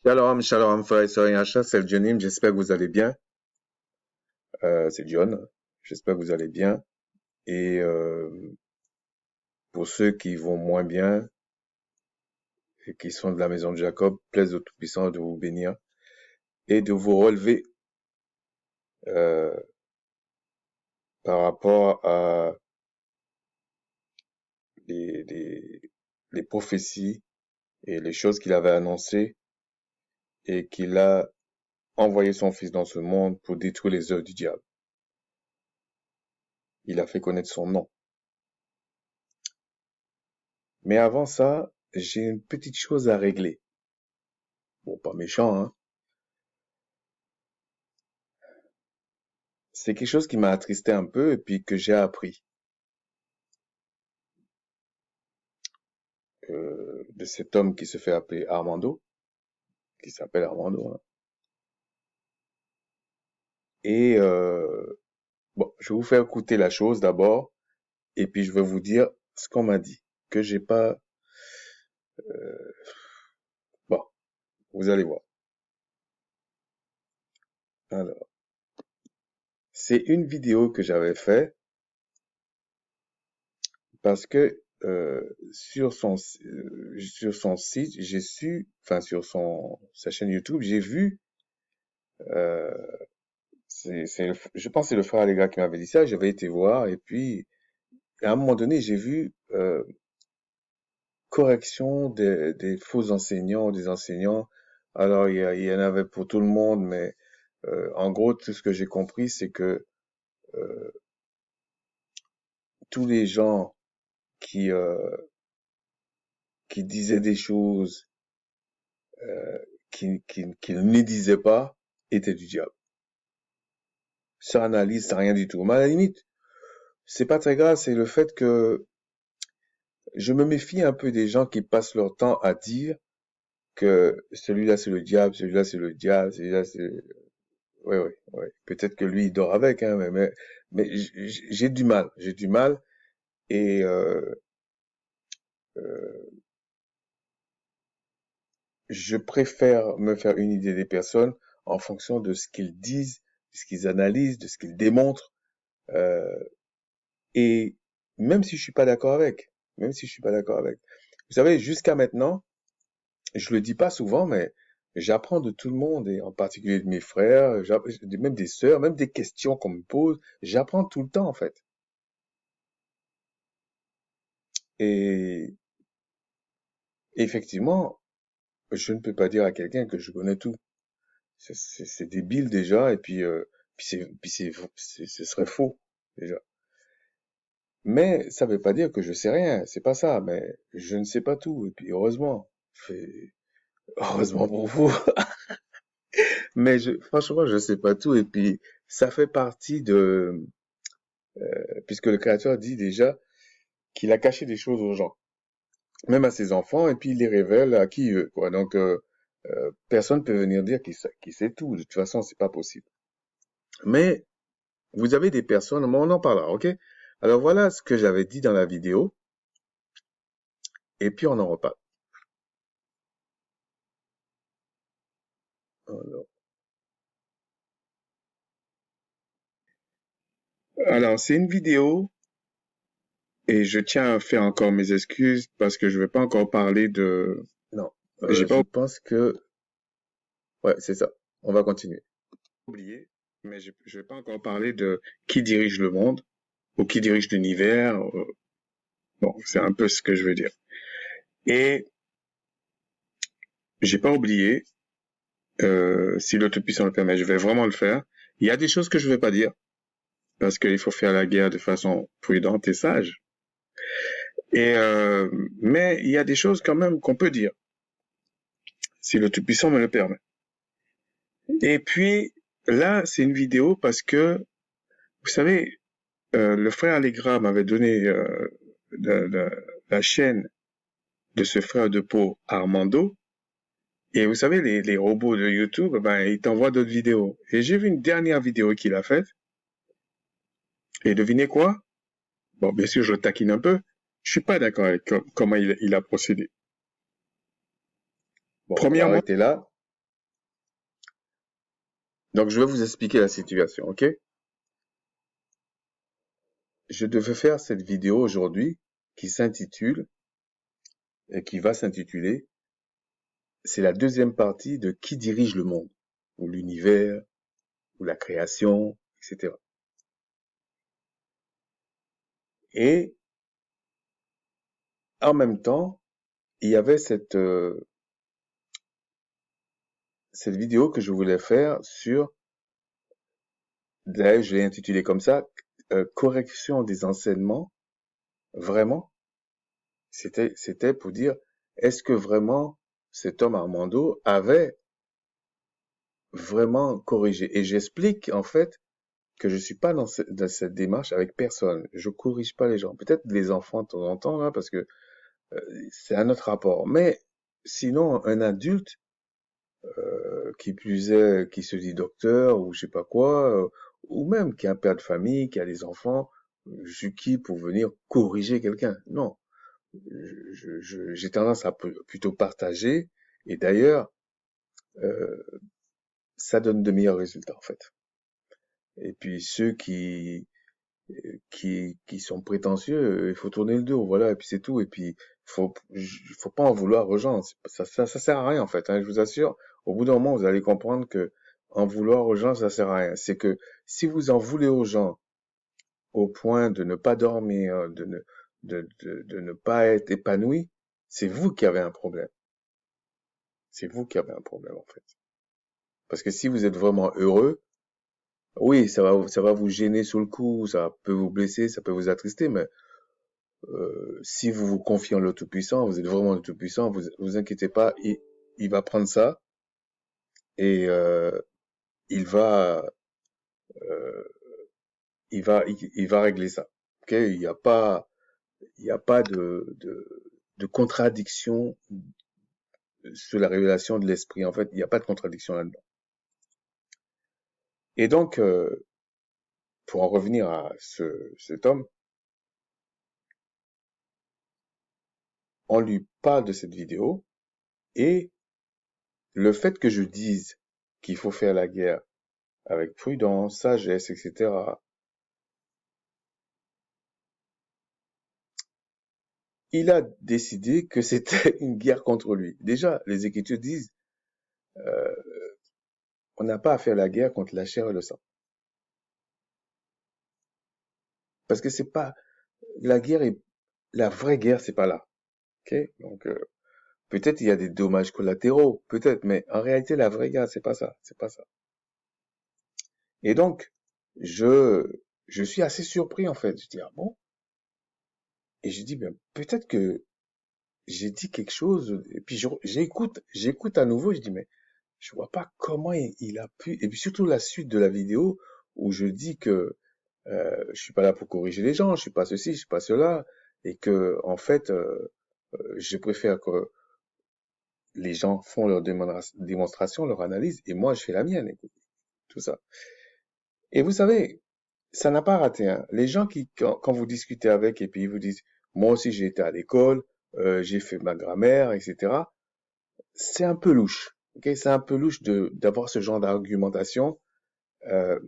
Shalom, shalom, frères et sœurs Yasha, c'est Johnim, j'espère que vous allez bien. C'est John, j'espère que vous allez bien. Et pour ceux qui vont moins bien et qui sont de la maison de Jacob, plaise au Tout-Puissant de vous bénir et de vous relever euh, par rapport à les, les, les prophéties et les choses qu'il avait annoncées et qu'il a envoyé son Fils dans ce monde pour détruire les œuvres du diable. Il a fait connaître son nom. Mais avant ça, j'ai une petite chose à régler. Bon, pas méchant, hein. C'est quelque chose qui m'a attristé un peu et puis que j'ai appris de cet homme qui se fait appeler Armando, qui s'appelle Armando, hein. Et bon, je vais vous faire écouter la chose d'abord et puis je vais vous dire ce qu'on m'a dit, que j'ai pas. Bon, vous allez voir. Alors, c'est une vidéo que j'avais fait parce que sur son site, j'ai su, enfin sur sa chaîne YouTube, j'ai vu. Euh, je pense que c'est le frère Allegra qui m'avait dit ça. J'avais été voir et puis à un moment donné, j'ai vu correction des faux enseignants, des enseignants. Alors il y en avait pour tout le monde, mais en gros, tout ce que j'ai compris, c'est que euh, tous les gens qui qui disaient des choses qu'ils ne disaient pas étaient du diable. Sans analyse, sans rien du tout. Mais à la limite, c'est pas très grave. C'est le fait que je me méfie un peu des gens qui passent leur temps à dire que celui-là c'est le diable, celui-là c'est le diable, celui-là c'est... Ouais, ouais, ouais. Peut-être que lui il dort avec, hein, mais j'ai du mal et euh, je préfère me faire une idée des personnes en fonction de ce qu'ils disent, de ce qu'ils analysent, de ce qu'ils démontrent, euh, et même si je suis pas d'accord avec, même si je suis pas d'accord avec. Vous savez, jusqu'à maintenant, je le dis pas souvent, mais j'apprends de tout le monde, et en particulier de mes frères, même des sœurs, même des questions qu'on me pose. J'apprends tout le temps, en fait. Et effectivement, je ne peux pas dire à quelqu'un que je connais tout. C'est débile déjà, et puis, ce serait faux, déjà. Mais ça veut pas dire que je sais rien, c'est pas ça, mais je ne sais pas tout, et puis heureusement. Heureusement pour vous. Mais franchement, je sais pas tout, et puis ça fait partie puisque le Créateur dit déjà qu'il a caché des choses aux gens, même à ses enfants, et puis il les révèle à qui il veut, quoi. Donc, personne peut venir dire qu'il sait tout. De toute façon, c'est pas possible. Mais vous avez des personnes, mais on en parlera, ok? Alors voilà ce que j'avais dit dans la vidéo, et puis on en reparle. Alors, c'est une vidéo, et je tiens à faire encore mes excuses parce que je vais pas encore parler de... Non, j'ai pas pense que... Ouais, c'est ça. On va continuer. Oublié, mais je vais pas encore parler de qui dirige le monde ou qui dirige l'univers. Bon, c'est un peu ce que je veux dire. Et j'ai pas oublié, si le Tout-Puissant le permet, je vais vraiment le faire. Il y a des choses que je vais pas dire parce qu'il faut faire la guerre de façon prudente et sage. Et mais il y a des choses quand même qu'on peut dire si le Tout-Puissant me le permet. Et puis là, c'est une vidéo parce que vous savez, le frère Allegra m'avait donné la, la, la chaîne de ce frère de peau Armando. Et vous savez, les robots de YouTube, ben, ils t'envoient d'autres vidéos. Et j'ai vu une dernière vidéo qu'il a faite. Et devinez quoi? Bon, bien sûr, je taquine un peu. Je suis pas d'accord avec comment il a procédé. Bon, on va Premièrement, arrêter là. Donc, je vais vous expliquer la situation, ok? Je devais faire cette vidéo aujourd'hui qui s'intitule, et qui va s'intituler, c'est la deuxième partie de Qui dirige le monde, ou l'univers, ou la création, etc. Et en même temps, il y avait cette vidéo que je voulais faire sur, d'ailleurs je l'ai intitulée comme ça, correction des enseignements, vraiment, c'était pour dire, est-ce que vraiment cet homme Armando avait vraiment corrigé? Et j'explique en fait que je suis pas dans cette démarche avec personne. Je corrige pas les gens. Peut-être les enfants de temps en temps, là, parce que c'est un autre rapport. Mais sinon, un adulte, qui plus est, qui se dit docteur ou je sais pas quoi, ou même qui a un père de famille, qui a des enfants, je suis qui pour venir corriger quelqu'un? Non. J'ai tendance à plutôt partager, et d'ailleurs, euh, ça donne de meilleurs résultats en fait. Et puis ceux qui sont prétentieux, il faut tourner le dos, voilà, et puis c'est tout. Et puis faut pas en vouloir aux gens. Ça sert à rien en fait, hein, je vous assure. Au bout d'un moment, vous allez comprendre que en vouloir aux gens, ça sert à rien. C'est que si vous en voulez aux gens au point de ne pas dormir, de ne pas être épanoui, c'est vous qui avez un problème. C'est vous qui avez un problème en fait. Parce que si vous êtes vraiment heureux, oui, ça va vous gêner sur le coup, ça peut vous blesser, ça peut vous attrister, mais si vous vous confiez en le Tout-Puissant, vous êtes vraiment le Tout-Puissant, vous inquiétez pas, il va prendre ça et il va, euh, il va régler ça. Ok, il y a pas de contradiction sur la révélation de l'esprit. En fait, il n'y a pas de contradiction là-dedans. Et donc, pour en revenir à cet homme, on lui parle de cette vidéo et le fait que je dise qu'il faut faire la guerre avec prudence, sagesse, etc., il a décidé que c'était une guerre contre lui. Déjà, les Écritures disent, euh, on n'a pas à faire la guerre contre la chair et le sang. Parce que c'est pas, la guerre est, la vraie guerre, c'est pas là. Ok? Donc, peut-être il y a des dommages collatéraux, peut-être, mais en réalité, la vraie guerre, c'est pas ça. C'est pas ça. Et donc, je, je suis assez surpris, en fait. Je dis, ah bon? Et je dis, ben, peut-être que j'ai dit quelque chose, et puis j'écoute à nouveau, je dis, mais je vois pas comment il a pu, et puis surtout la suite de la vidéo où je dis que je suis pas là pour corriger les gens, je suis pas ceci, je suis pas cela, et que en fait, je préfère que les gens font leur démonstration, leur analyse, et moi je fais la mienne, écoute, tout ça. Et vous savez, ça n'a pas raté, hein. Les gens quand vous discutez avec, et puis ils vous disent, moi aussi j'ai été à l'école, j'ai fait ma grammaire, etc. C'est un peu louche. Ok, c'est un peu louche d'avoir ce genre d'argumentation, euh,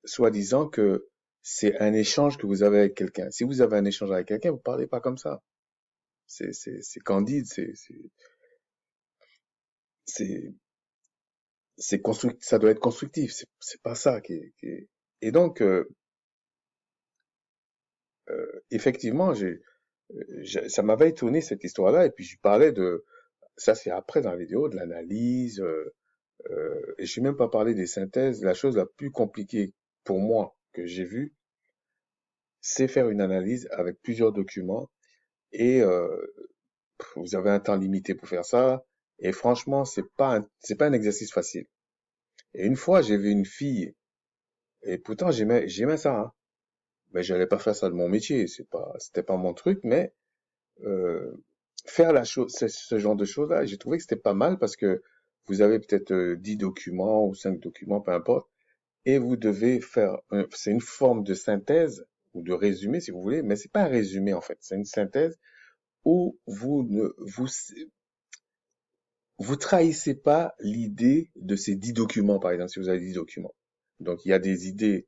soi-disant que c'est un échange que vous avez avec quelqu'un. Si vous avez un échange avec quelqu'un, vous parlez pas comme ça. C'est candide, c'est, ça doit être constructif. C'est pas ça Et donc, effectivement, ça m'avait étonné cette histoire-là. Et puis je parlais ça c'est après dans la vidéo, de l'analyse. Et je n'ai même pas parlé des synthèses. La chose la plus compliquée pour moi que j'ai vue, c'est faire une analyse avec plusieurs documents et vous avez un temps limité pour faire ça. Et franchement, c'est pas un exercice facile. Et une fois, j'ai vu une fille et pourtant j'aimais ça, hein. Mais j'allais pas faire ça de mon métier. C'était pas mon truc, mais euh, faire ce genre de choses-là, j'ai trouvé que c'était pas mal parce que vous avez peut-être 10 documents ou 5 documents, peu importe. Et vous devez c'est une forme de synthèse ou de résumé si vous voulez, mais c'est pas un résumé en fait, c'est une synthèse où vous trahissez pas l'idée de ces 10 documents par exemple si vous avez 10 documents. Donc, il y a des idées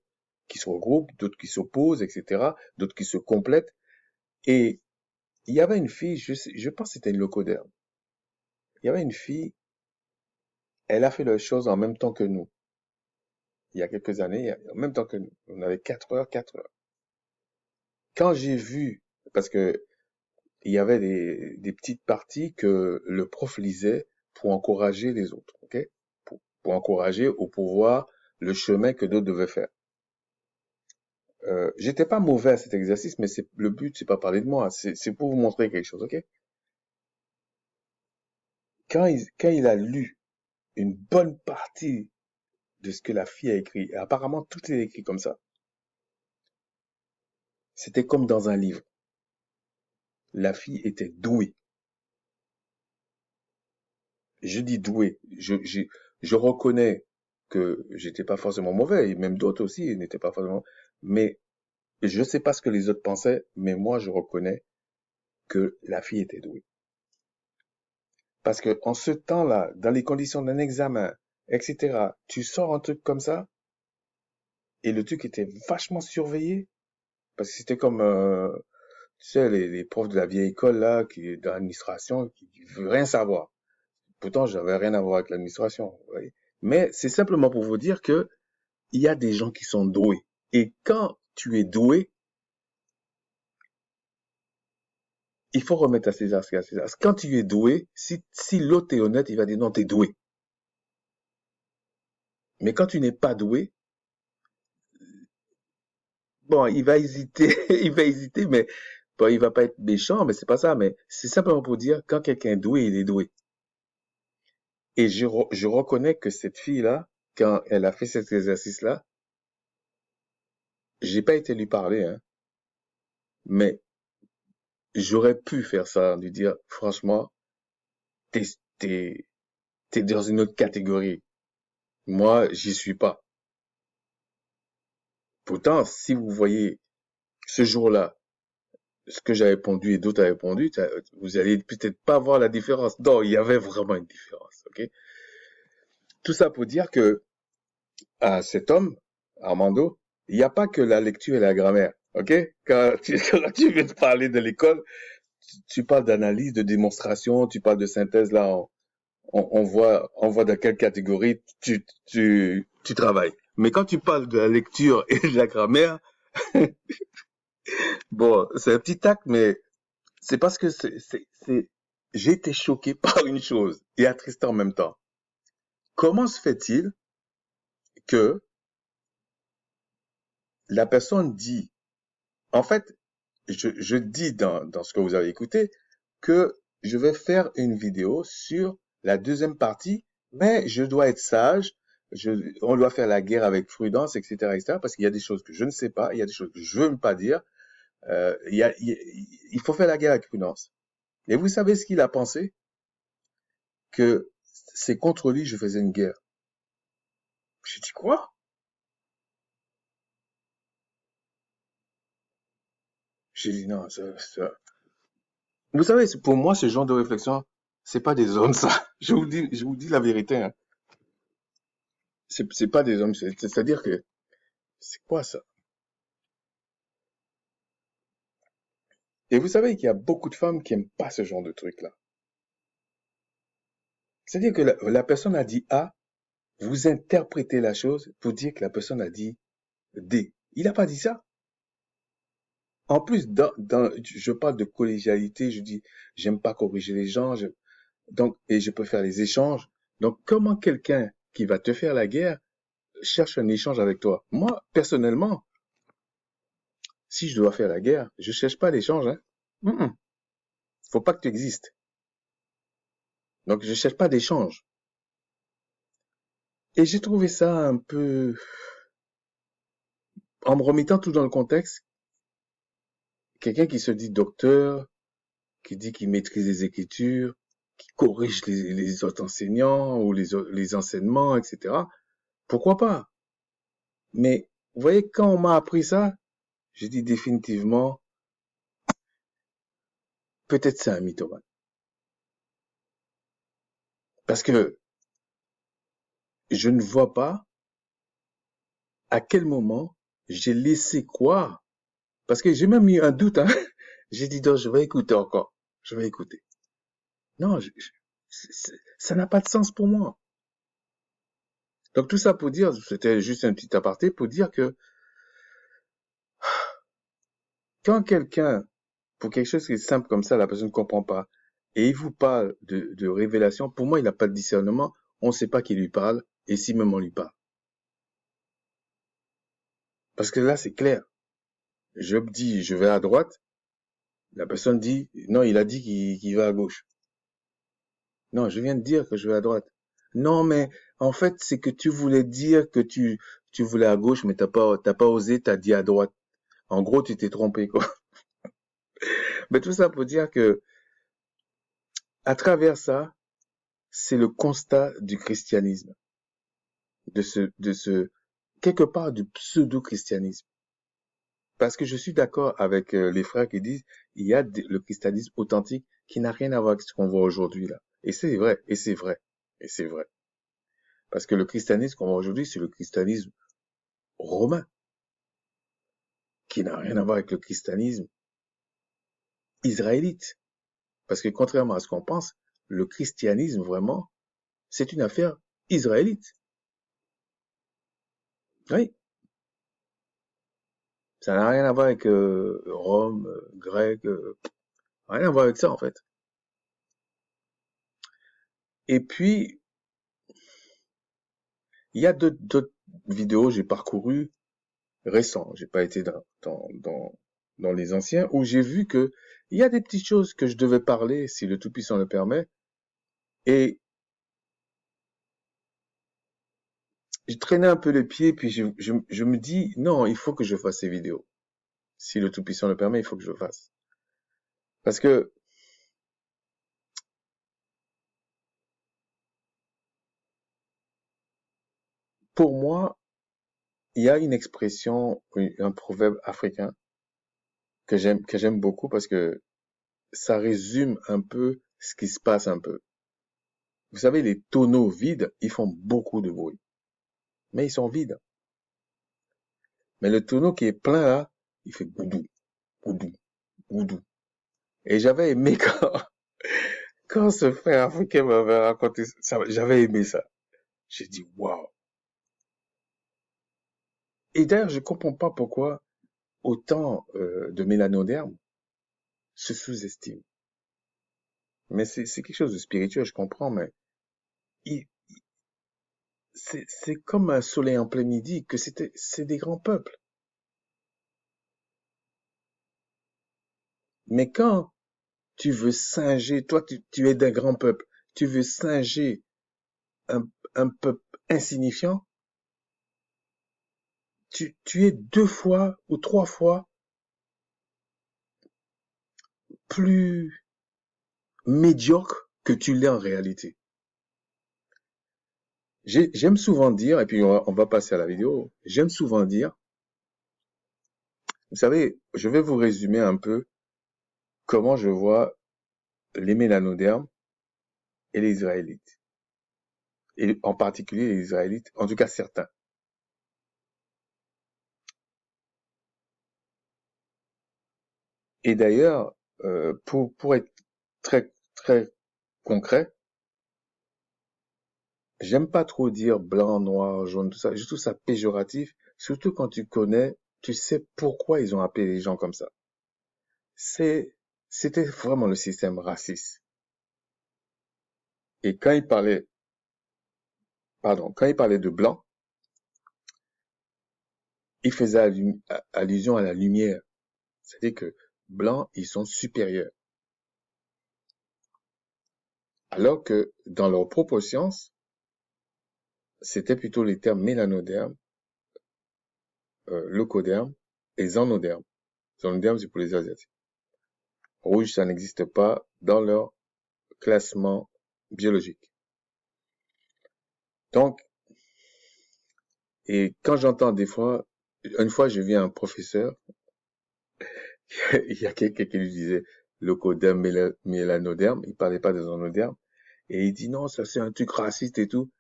qui se regroupent, d'autres qui s'opposent, etc., d'autres qui se complètent. Et il y avait une fille, je pense que c'était une locodère. Il y avait une fille, elle a fait les choses en même temps que nous. Il y a quelques années, en même temps que nous. On avait 4 heures, 4 heures. Quand j'ai vu, parce que il y avait des petites parties que le prof lisait pour encourager les autres, ok? Pour encourager au pouvoir le chemin que d'autres devaient faire. J'étais pas mauvais à cet exercice, mais le but, c'est pas parler de moi, c'est pour vous montrer quelque chose, ok? Quand il a lu une bonne partie de ce que la fille a écrit, et apparemment tout est écrit comme ça, c'était comme dans un livre. La fille était douée. Je dis douée. Je reconnais que j'étais pas forcément mauvais, et même d'autres aussi n'étaient pas forcément, mais je sais pas ce que les autres pensaient, mais moi je reconnais que la fille était douée. Parce que en ce temps-là, dans les conditions d'un examen, etc., tu sors un truc comme ça, et le truc était vachement surveillé, parce que c'était comme, tu sais, les profs de la vieille école, là, qui, de l'administration, qui veulent rien savoir. Pourtant, j'avais rien à voir avec l'administration, vous voyez. Mais c'est simplement pour vous dire que il y a des gens qui sont doués. Et quand tu es doué, il faut remettre à César ce qu'il y a à César. Quand tu es doué, si l'autre est honnête, il va dire non, t'es doué. Mais quand tu n'es pas doué, bon, il va hésiter, il va hésiter, mais bon, il va pas être méchant, mais c'est pas ça. Mais c'est simplement pour dire quand quelqu'un est doué, il est doué. Et je reconnais que cette fille-là, quand elle a fait cet exercice-là, j'ai pas été lui parler, hein, mais j'aurais pu faire ça, lui dire, franchement, t'es, t'es, t'es dans une autre catégorie. Moi, j'y suis pas. Pourtant, si vous voyez ce jour-là, ce que j'ai répondu et d'autres ont répondu, vous allez peut-être pas voir la différence. Non, il y avait vraiment une différence, ok? Tout ça pour dire que, à cet homme, Armando, il n'y a pas que la lecture et la grammaire, ok? Quand tu veux te parler de l'école, tu parles d'analyse, de démonstration, tu parles de synthèse, là, on voit dans quelle catégorie tu travailles. Mais quand tu parles de la lecture et de la grammaire, bon, c'est un petit tac, mais c'est parce que j'ai été choqué par une chose et attristé en même temps. Comment se fait-il que la personne dit, en fait, je dis dans ce que vous avez écouté que je vais faire une vidéo sur la deuxième partie, mais je dois être sage, on doit faire la guerre avec prudence, etc., etc., parce qu'il y a des choses que je ne sais pas, il y a des choses que je veux pas dire, il faut faire la guerre avec prudence. Et vous savez ce qu'il a pensé? Que c'est contre lui que je faisais une guerre. J'ai dit quoi? J'ai dit non, vous savez, pour moi, ce genre de réflexion, c'est pas des hommes, ça. Je vous dis la vérité, hein. C'est pas des hommes, c'est-à-dire que, c'est quoi ça? Et vous savez qu'il y a beaucoup de femmes qui aiment pas ce genre de truc-là. C'est-à-dire que la personne a dit A, vous interprétez la chose pour dire que la personne a dit D. Il n'a pas dit ça. En plus, je parle de collégialité, je dis, j'aime pas corriger les gens, donc, et je peux faire les échanges. Donc, comment quelqu'un qui va te faire la guerre cherche un échange avec toi? Moi, personnellement, si je dois faire la guerre, je cherche pas l'échange, hein. Faut pas que tu existes. Donc, je cherche pas d'échange. Et j'ai trouvé ça un peu, en me remettant tout dans le contexte, quelqu'un qui se dit docteur, qui dit qu'il maîtrise les écritures, qui corrige les autres enseignants ou les enseignements, etc. Pourquoi pas? Mais, vous voyez, quand on m'a appris ça, j'ai dit définitivement, peut-être c'est un mythomane. Parce que je ne vois pas à quel moment j'ai laissé croire, parce que j'ai même eu un doute, hein. J'ai dit, non, je vais écouter encore. Je vais écouter. Non, ça n'a pas de sens pour moi. Donc tout ça pour dire, c'était juste un petit aparté pour dire que quand quelqu'un, pour quelque chose qui est simple comme ça, la personne ne comprend pas, et il vous parle de révélation, pour moi, il n'a pas de discernement, on ne sait pas qui lui parle, et si même on lui parle. Parce que là, c'est clair. Job dit, je vais à droite, la personne dit, non, il a dit qu'il va à gauche. Non, je viens de dire que je vais à droite. Non, mais en fait, c'est que tu voulais dire que tu voulais à gauche, mais t'as pas osé, t'as dit à droite. En gros, tu t'es trompé, quoi. Mais tout ça pour dire que, à travers ça, c'est le constat du christianisme, quelque part du pseudo-christianisme. Parce que je suis d'accord avec les frères qui disent, il y a le christianisme authentique qui n'a rien à voir avec ce qu'on voit aujourd'hui, là. Et c'est vrai, et c'est vrai, et c'est vrai. Parce que le christianisme qu'on voit aujourd'hui, c'est le christianisme romain, qui n'a rien à voir avec le christianisme israélite. Parce que contrairement à ce qu'on pense, le christianisme, vraiment, c'est une affaire israélite. Oui, ça n'a rien à voir avec Rome, grec, rien à voir avec ça en fait. Et puis, il y a d'autres vidéos j'ai parcourues récents, j'ai pas été dans les anciens, où j'ai vu que il y a des petites choses que je devais parler, si le Tout-Puissant le permet, et je traînais un peu les pieds, puis je me dis, non, il faut que je fasse ces vidéos. Si le Tout-Puissant le permet, il faut que je le fasse. Parce que, pour moi, il y a une expression, un proverbe africain que j'aime beaucoup parce que ça résume un peu ce qui se passe un peu. Vous savez, les tonneaux vides, ils font beaucoup de bruit, mais ils sont vides. Mais le tonneau qui est plein là, il fait goudou, goudou, goudou. Et j'avais aimé quand ce frère africain m'avait raconté ça, j'avais aimé ça. J'ai dit waouh. Et d'ailleurs, je comprends pas pourquoi autant de mélanodermes se sous-estiment. Mais c'est quelque chose de spirituel, je comprends, mais il- c'est comme un soleil en plein midi que c'est des grands peuples. Mais quand tu veux singer, toi tu es d'un grand peuple, tu veux singer un, un peuple insignifiant, tu es deux fois ou trois fois plus médiocre que tu l'es en réalité. J'aime souvent dire, et puis on va passer à la vidéo, j'aime souvent dire, vous savez, je vais vous résumer un peu comment je vois les mélanodermes et les Israélites. Et en particulier les Israélites, en tout cas certains. Et d'ailleurs, pour être très concret, j'aime pas trop dire blanc, noir, jaune, tout ça. Je trouve ça péjoratif, surtout quand tu connais, tu sais pourquoi ils ont appelé les gens comme ça. C'était vraiment le système raciste. Et quand il parlait de blanc, il faisait allusion à la lumière. C'est-à-dire que blancs, ils sont supérieurs. Alors que dans leur propre science, c'était plutôt les termes mélanoderme, leucoderme et xanoderme. Xanoderme, c'est pour les Asiatiques. Rouge, ça n'existe pas dans leur classement biologique. Donc, et quand j'entends des fois, une fois, j'ai vu un professeur, il y a quelqu'un qui lui disait leucoderme, mélanoderme, il parlait pas de xanoderme, et il dit non, ça c'est un truc raciste et tout.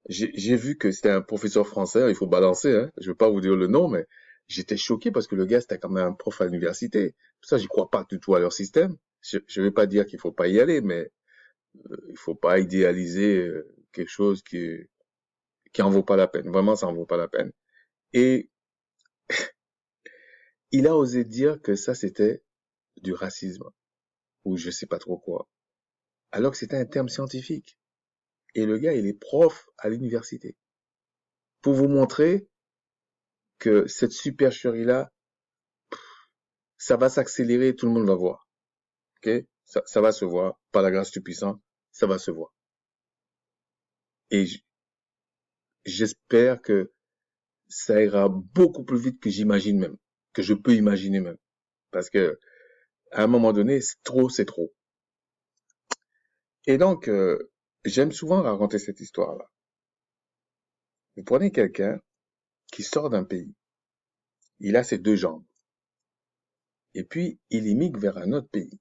J'ai vu que c'était un professeur français, il faut balancer, hein. Je veux pas vous dire le nom, mais j'étais choqué parce que le gars, c'était quand même un prof à l'université. Pour ça, j'y crois pas du tout à leur système. Je vais pas dire qu'il faut pas y aller, mais il faut pas idéaliser quelque chose qui en vaut pas la peine. Vraiment, ça en vaut pas la peine. Et il a osé dire que ça, c'était du racisme, ou je sais pas trop quoi. Alors que c'était un terme scientifique. Et le gars, il est prof à l'université. Pour vous montrer que cette supercherie-là, ça va s'accélérer, tout le monde va voir. Ok? Ça va se voir. Par la grâce du puissant, ça va se voir. Et j'espère que ça ira beaucoup plus vite que j'imagine même, que je peux imaginer même. Parce que, à un moment donné, c'est trop, c'est trop. Et donc, j'aime souvent raconter cette histoire-là. Vous prenez quelqu'un qui sort d'un pays. Il a ses deux jambes. Et puis, il immigre vers un autre pays.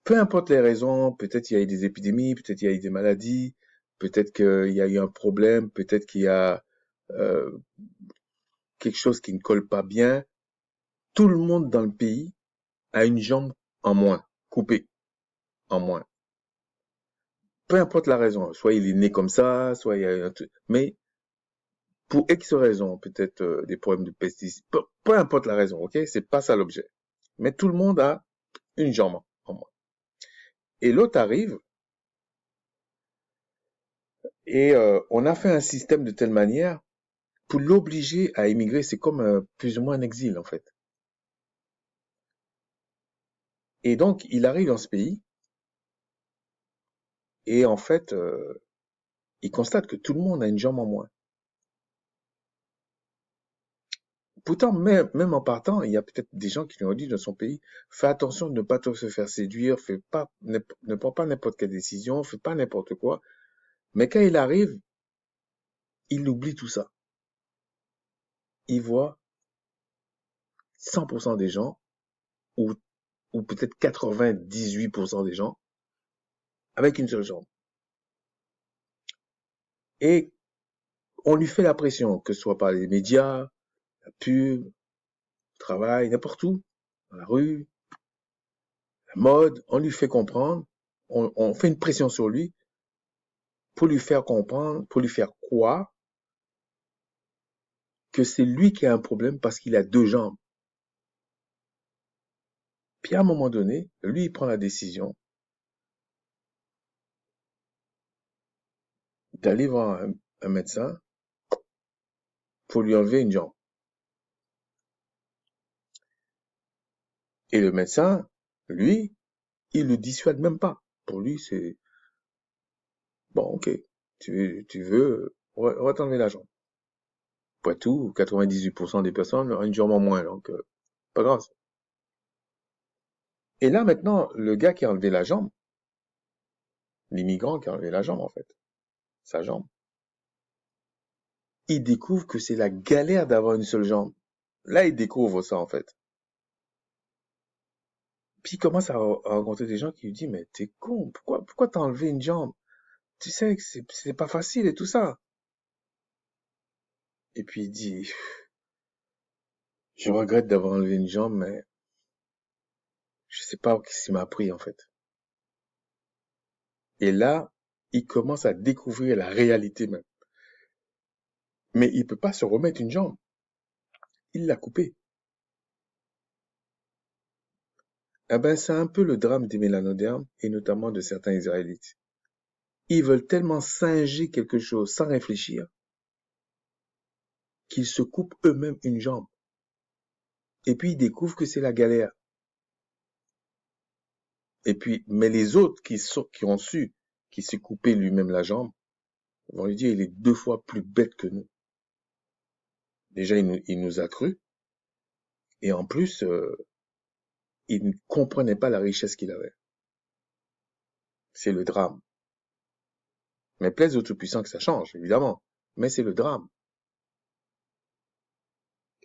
Peu importe les raisons, peut-être il y a eu des épidémies, peut-être il y a eu des maladies, peut-être qu'il y a eu un problème, peut-être qu'il y a euh, quelque chose qui ne colle pas bien. Tout le monde dans le pays a une jambe en moins, coupée en moins. Peu importe la raison, soit il est né comme ça, soit il y a un truc, mais pour X raisons, peut-être des problèmes de pesticides, peu importe la raison, ok? C'est pas ça l'objet. Mais tout le monde a une jambe en moins. Et l'autre arrive et on a fait un système de telle manière pour l'obliger à émigrer, c'est comme plus ou moins un exil en fait. Et donc il arrive dans ce pays et en fait il constate que tout le monde a une jambe en moins. Pourtant, même en partant, il y a peut-être des gens qui lui ont dit dans son pays, fais attention de ne pas trop se faire séduire, ne prends pas n'importe quelle décision, fais pas n'importe quoi. Mais quand il arrive, il oublie tout ça. Il voit 100% des gens, ou, ou peut-être 98% des gens, avec une seule jambe. Et on lui fait la pression, que ce soit par les médias, la pub, le travail, n'importe où, dans la rue, la mode, on lui fait comprendre, on fait une pression sur lui pour lui faire comprendre, pour lui faire croire que c'est lui qui a un problème parce qu'il a deux jambes. Puis à un moment donné, lui, il prend la décision d'aller voir un médecin pour lui enlever une jambe. Et le médecin, lui, il le dissuade même pas. Pour lui, c'est bon, ok, on va t'enlever la jambe. Pas tout, 98% des personnes ont une jambe en moins, donc pas grave. Et là maintenant, le gars qui a enlevé la jambe, l'immigrant qui a enlevé la jambe en fait, sa jambe, il découvre que c'est la galère d'avoir une seule jambe. Là, il découvre ça en fait. Puis il commence à rencontrer des gens qui lui disent, mais t'es con, pourquoi t'as enlevé une jambe? Tu sais que c'est pas facile et tout ça. Et puis il dit, je regrette d'avoir enlevé une jambe, mais je sais pas ce qui m'a pris en fait. Et là, il commence à découvrir la réalité même. Mais il peut pas se remettre une jambe. Il l'a coupée. Eh ben, c'est un peu le drame des mélanodermes et notamment de certains Israélites. Ils veulent tellement singer quelque chose sans réfléchir qu'ils se coupent eux-mêmes une jambe. Et puis ils découvrent que c'est la galère. Et puis, mais les autres qui ont su, qui s'est coupé lui-même la jambe, vont lui dire, il est deux fois plus bête que nous. Déjà, il nous a cru. Et en plus, il ne comprenait pas la richesse qu'il avait. C'est le drame. Mais plaise au Tout-Puissant que ça change, évidemment. Mais c'est le drame.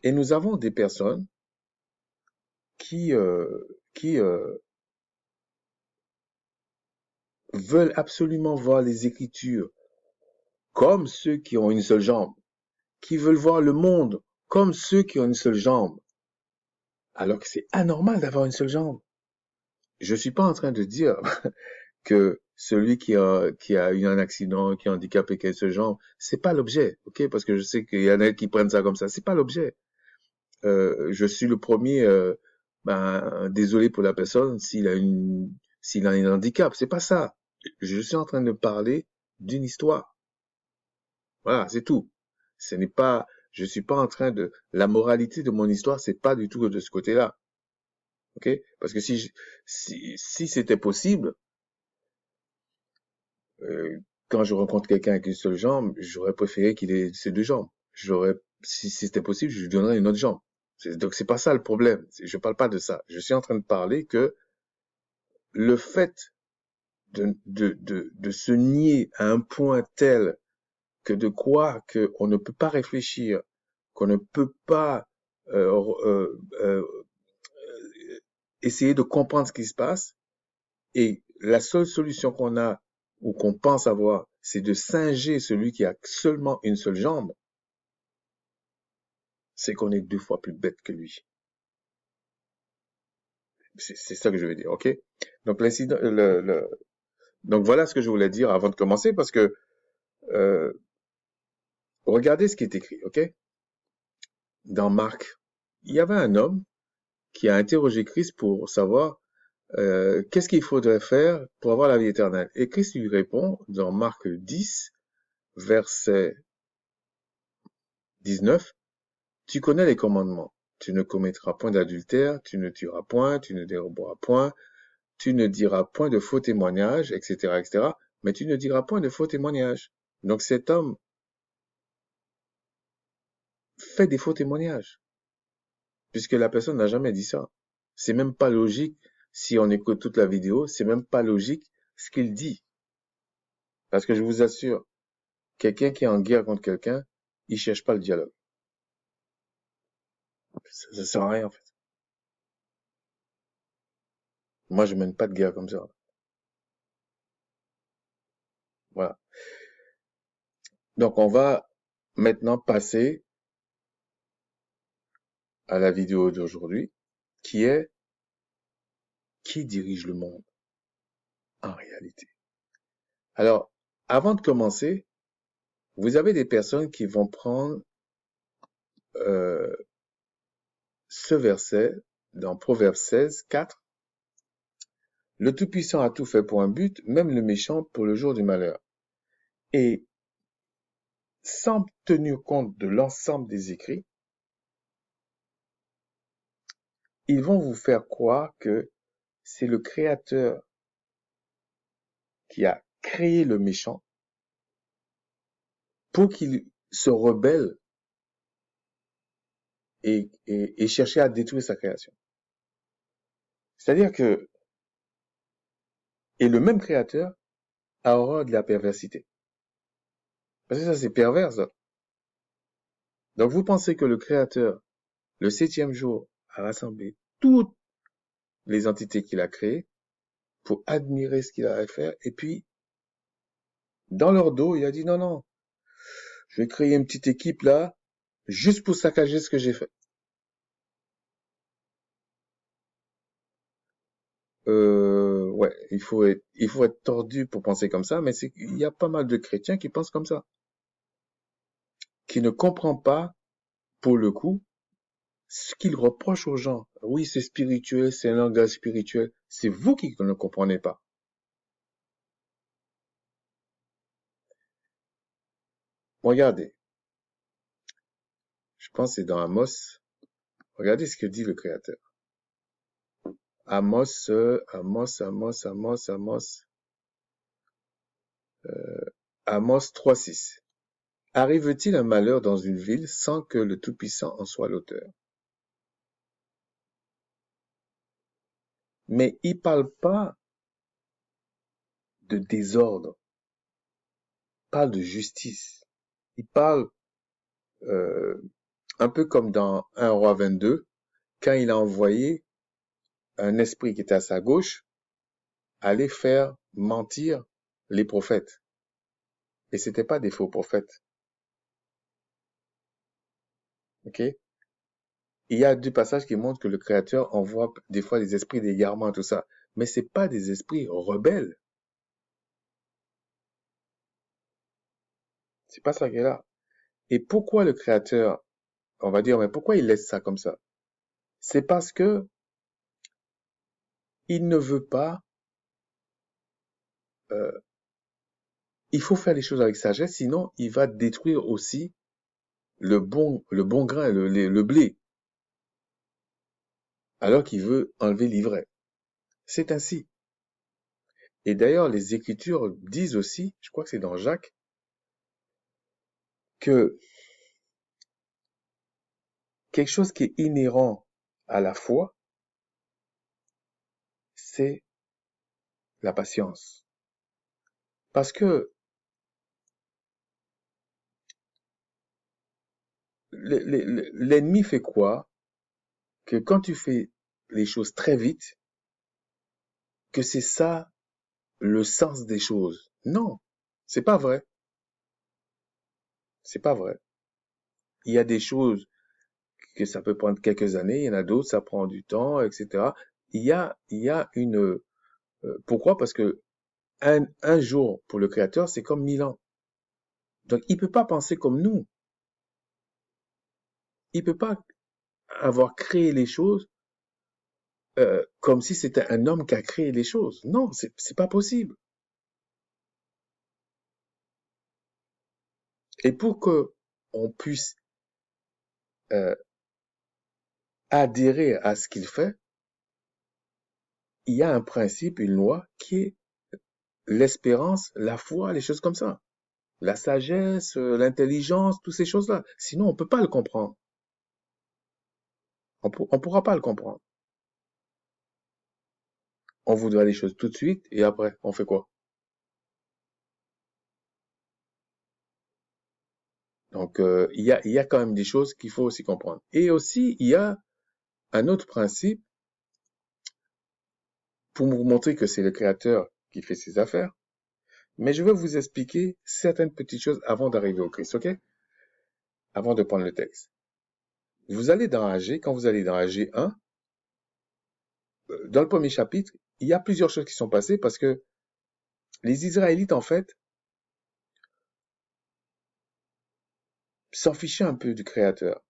Et nous avons des personnes qui, qui veulent absolument voir les Écritures comme ceux qui ont une seule jambe, qui veulent voir le monde comme ceux qui ont une seule jambe, alors que c'est anormal d'avoir une seule jambe. Je suis pas en train de dire que celui qui a eu un accident, qui est handicapé, qui a une seule jambe, c'est pas l'objet, ok? Parce que je sais qu'il y en a qui prennent ça comme ça. C'est pas l'objet. Je suis le premier, désolé pour la personne s'il a un handicap. C'est pas ça. Je suis en train de parler d'une histoire. Voilà, c'est tout. Ce n'est pas, je suis pas en train de, la moralité de mon histoire, c'est pas du tout de ce côté-là. Ok? Parce que si c'était possible, euh, quand je rencontre quelqu'un avec une seule jambe, j'aurais préféré qu'il ait ses deux jambes. Si c'était possible, je lui donnerais une autre jambe. Donc c'est pas ça le problème. Je parle pas de ça. Je suis en train de parler que le fait de se nier à un point tel que de croire qu'on ne peut pas réfléchir, qu'on ne peut pas euh, euh, euh, essayer de comprendre ce qui se passe, et la seule solution qu'on a ou qu'on pense avoir, c'est de singer celui qui a seulement une seule jambe, c'est qu'on est 2 fois plus bête que lui. C'est ça que je veux dire, ok? Donc l'incident, donc voilà ce que je voulais dire avant de commencer, parce que euh, regardez ce qui est écrit, ok? Dans Marc, il y avait un homme qui a interrogé Christ pour savoir qu'est-ce qu'il faudrait faire pour avoir la vie éternelle. Et Christ lui répond dans Marc 10, verset 19, tu connais les commandements. Tu ne commettras point d'adultère, tu ne tueras point, tu ne déroberas point, tu ne diras point de faux témoignages, etc., etc., mais tu ne diras point de faux témoignages. Donc cet homme fait des faux témoignages, puisque la personne n'a jamais dit ça. C'est même pas logique, si on écoute toute la vidéo, c'est même pas logique ce qu'il dit. Parce que je vous assure, quelqu'un qui est en guerre contre quelqu'un, il cherche pas le dialogue. Ça sert à rien, en fait. Moi, je mène pas de guerre comme ça. Voilà. Donc, on va maintenant passer à la vidéo d'aujourd'hui, qui est qui dirige le monde en réalité. Alors, avant de commencer, vous avez des personnes qui vont prendre euh, ce verset dans Proverbe 16, 4. Le Tout-Puissant a tout fait pour un but, même le méchant pour le jour du malheur. Et sans tenir compte de l'ensemble des écrits, ils vont vous faire croire que c'est le Créateur qui a créé le méchant pour qu'il se rebelle et chercher à détruire sa création. C'est-à-dire que, et le même Créateur a horreur de la perversité. Parce que ça, c'est pervers, ça. Donc, vous pensez que le Créateur, le 7e jour, a rassemblé toutes les entités qu'il a créées pour admirer ce qu'il a à faire, et puis, dans leur dos, il a dit non, non, je vais créer une petite équipe là, juste pour saccager ce que j'ai fait. Ouais, il faut être tordu pour penser comme ça, mais il y a pas mal de chrétiens qui pensent comme ça, qui ne comprennent pas, pour le coup, ce qu'ils reprochent aux gens. Oui, c'est spirituel, c'est un langage spirituel. C'est vous qui ne comprenez pas. Regardez, je pense que c'est dans Amos. Regardez ce que dit le Créateur. Amos 3,6. Arrive-t-il un malheur dans une ville sans que le Tout-Puissant en soit l'auteur? Mais il parle pas de désordre, il parle de justice. Il parle euh, un peu comme dans 1 roi 22, quand il a envoyé un esprit qui était à sa gauche aller faire mentir les prophètes. Et c'était pas des faux prophètes. Ok? Il y a deux passages qui montrent que le Créateur envoie des fois des esprits d'égarement, tout ça. Mais c'est pas des esprits rebelles. C'est pas ça qui est là. Et pourquoi le Créateur, on va dire, mais pourquoi il laisse ça comme ça? C'est parce que il ne veut pas, euh, il faut faire les choses avec sagesse, sinon il va détruire aussi le bon grain, le blé, alors qu'il veut enlever l'ivraie. C'est ainsi. Et d'ailleurs, les Écritures disent aussi, je crois que c'est dans Jacques, que quelque chose qui est inhérent à la foi, c'est la patience. Parce que l'ennemi fait quoi? Que quand tu fais les choses très vite, que c'est ça le sens des choses. Non, c'est pas vrai. C'est pas vrai. Il y a des choses que ça peut prendre quelques années, il y en a d'autres, ça prend du temps, etc. Il y a pourquoi? Parce que un jour pour le Créateur, c'est comme 1000 ans. Donc, il peut pas penser comme nous. Il peut pas avoir créé les choses comme si c'était un homme qui a créé les choses. Non, c'est pas possible. Et pour que on puisse euh, adhérer à ce qu'il fait, il y a un principe, une loi qui est l'espérance, la foi, les choses comme ça. La sagesse, l'intelligence, toutes ces choses-là. Sinon, on peut pas le comprendre. On pourra pas le comprendre. On voudra les choses tout de suite et après, on fait quoi? Donc, il y a quand même des choses qu'il faut aussi comprendre. Et aussi, il y a un autre principe pour vous montrer que c'est le Créateur qui fait ses affaires. Mais je vais vous expliquer certaines petites choses avant d'arriver au Christ, ok? Avant de prendre le texte. Vous allez dans AG, quand vous allez dans AG 1, dans le premier chapitre, il y a plusieurs choses qui sont passées parce que les Israélites, en fait, s'en fichaient un peu du Créateur.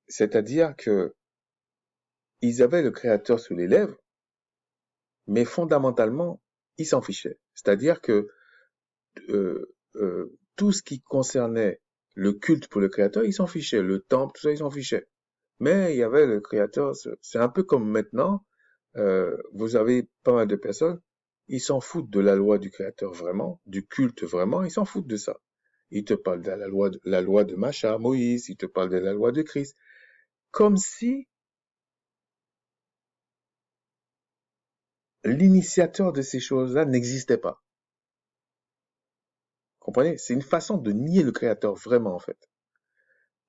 C'est-à-dire que ils avaient le Créateur sous les lèvres, mais fondamentalement, ils s'en fichaient. C'est-à-dire que tout ce qui concernait le culte pour le Créateur, ils s'en fichaient. Le temple, tout ça, ils s'en fichaient. Mais il y avait le Créateur. C'est un peu comme maintenant, vous avez pas mal de personnes, ils s'en foutent de la loi du Créateur vraiment, du culte vraiment, ils s'en foutent de ça. Ils te parlent de la loi de Macha, Moïse, ils te parlent de la loi de Christ. Comme si l'initiateur de ces choses-là n'existait pas. Comprenez? C'est une façon de nier le Créateur vraiment, en fait.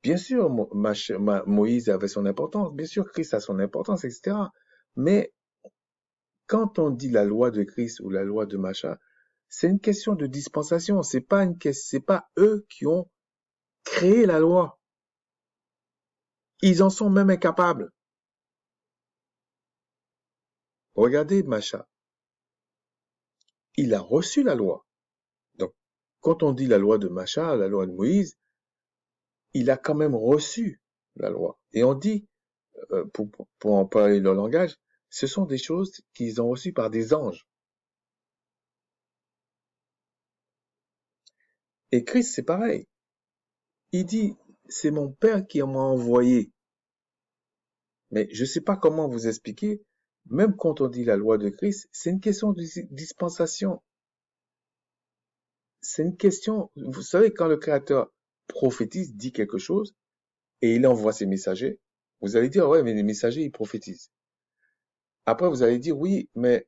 Bien sûr, Moïse avait son importance, bien sûr, Christ a son importance, etc. Mais quand on dit la loi de Christ ou la loi de Macha, c'est une question de dispensation. C'est pas eux qui ont créé la loi. Ils en sont même incapables. Regardez Macha. Il a reçu la loi. Donc, quand on dit la loi de Macha, la loi de Moïse, il a quand même reçu la loi. Et on dit, pour en parler leur langage, ce sont des choses qu'ils ont reçues par des anges. Et Christ, c'est pareil. Il dit, c'est mon Père qui m'a envoyé. Mais je ne sais pas comment vous expliquer, même quand on dit la loi de Christ, c'est une question de dispensation. C'est une question, vous savez, quand le Créateur prophétise, dit quelque chose, et il envoie ses messagers, vous allez dire, ouais, mais les messagers, ils prophétisent. Après, vous allez dire, oui, mais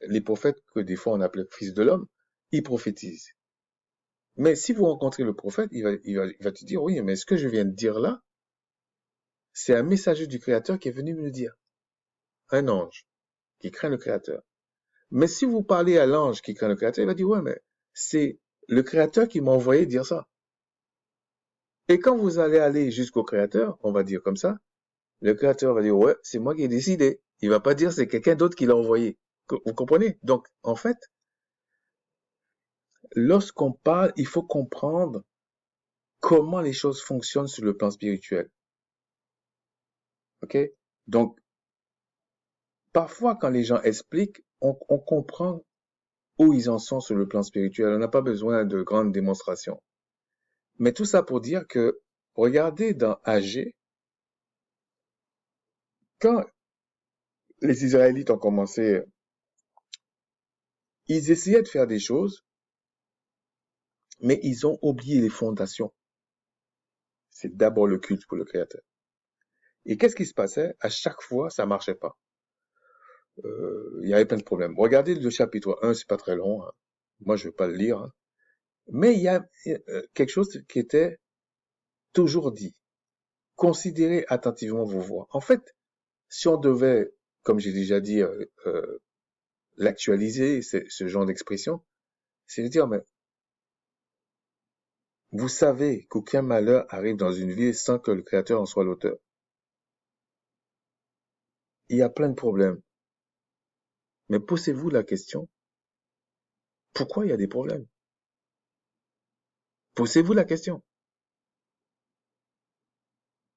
les prophètes, que des fois on appelle fils de l'homme, ils prophétisent. Mais si vous rencontrez le prophète, il va te dire, oui, mais ce que je viens de dire là, c'est un messager du Créateur qui est venu me le dire. Un ange qui craint le Créateur. Mais si vous parlez à l'ange qui craint le Créateur, il va dire, ouais, mais c'est le Créateur qui m'a envoyé dire ça. Et quand vous allez aller jusqu'au Créateur, on va dire comme ça, le Créateur va dire, ouais, c'est moi qui ai décidé. Il va pas dire c'est quelqu'un d'autre qui l'a envoyé. Vous comprenez? Donc, en fait, lorsqu'on parle, il faut comprendre comment les choses fonctionnent sur le plan spirituel. OK? Donc, parfois, quand les gens expliquent, on comprend où ils en sont sur le plan spirituel. On n'a pas besoin de grandes démonstrations. Mais tout ça pour dire que, regardez dans AG, quand les Israélites ont commencé, ils essayaient de faire des choses, mais ils ont oublié les fondations. C'est d'abord le culte pour le Créateur. Et qu'est-ce qui se passait? À chaque fois, ça marchait pas. Il y avait plein de problèmes. Regardez le chapitre 1, c'est pas très long, hein. Moi, je vais pas le lire, hein. Mais il y a quelque chose qui était toujours dit. Considérez attentivement vos voix. En fait, si on devait, comme j'ai déjà dit, l'actualiser, ce genre d'expression, c'est de dire, mais vous savez qu'aucun malheur arrive dans une vie sans que le Créateur en soit l'auteur. Il y a plein de problèmes. Mais posez-vous la question, pourquoi il y a des problèmes? Posez-vous la question.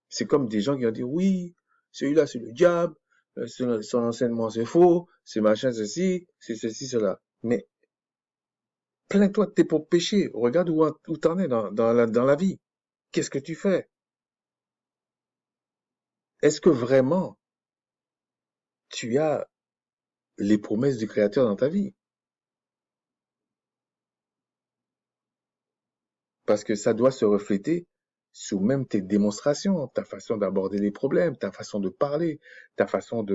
C'est comme des gens qui ont dit, oui, celui-là, c'est le diable, son enseignement, c'est faux, c'est machin, ceci, c'est ceci, cela. Mais plains-toi de tes propres péchés. Regarde où t'en es dans la vie. Qu'est-ce que tu fais? Est-ce que vraiment tu as les promesses du Créateur dans ta vie? Parce que ça doit se refléter sur même tes démonstrations, ta façon d'aborder les problèmes, ta façon de parler, ta façon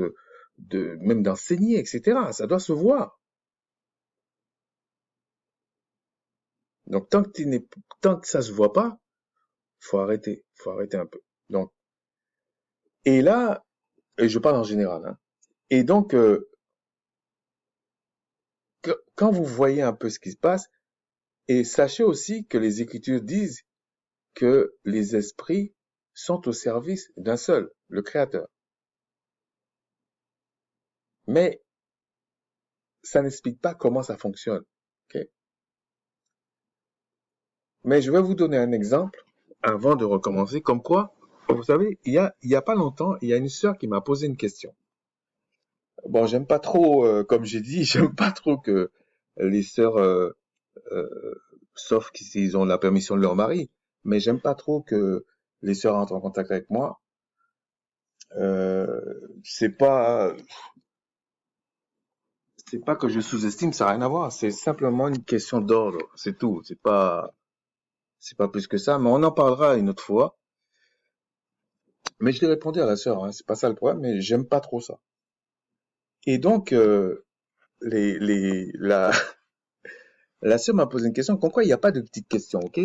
même d'enseigner, etc. Ça doit se voir. Donc, tant que ça se voit pas, faut arrêter un peu. Donc, et là, et je parle en général, hein. Et donc, quand vous voyez un peu ce qui se passe, et sachez aussi que les Écritures disent que les esprits sont au service d'un seul, le Créateur. Mais ça n'explique pas comment ça fonctionne. Okay? Mais je vais vous donner un exemple avant de recommencer. Comme quoi, vous savez, il y a pas longtemps, il y a une sœur qui m'a posé une question. Bon, j'aime pas trop, comme j'ai dit, j'aime pas trop que les sœurs, sauf s'ils ont la permission de leur mari, mais j'aime pas trop que les sœurs entrent en contact avec moi. C'est pas que je sous-estime, ça n'a rien à voir. C'est simplement une question d'ordre, c'est tout. C'est pas plus que ça. Mais on en parlera une autre fois. Mais je l'ai répondu à la sœur, hein, c'est pas ça le problème, mais j'aime pas trop ça. Et donc, les, les, la, la sœur m'a posé une question, comme quoi il n'y a pas de petites questions, ok?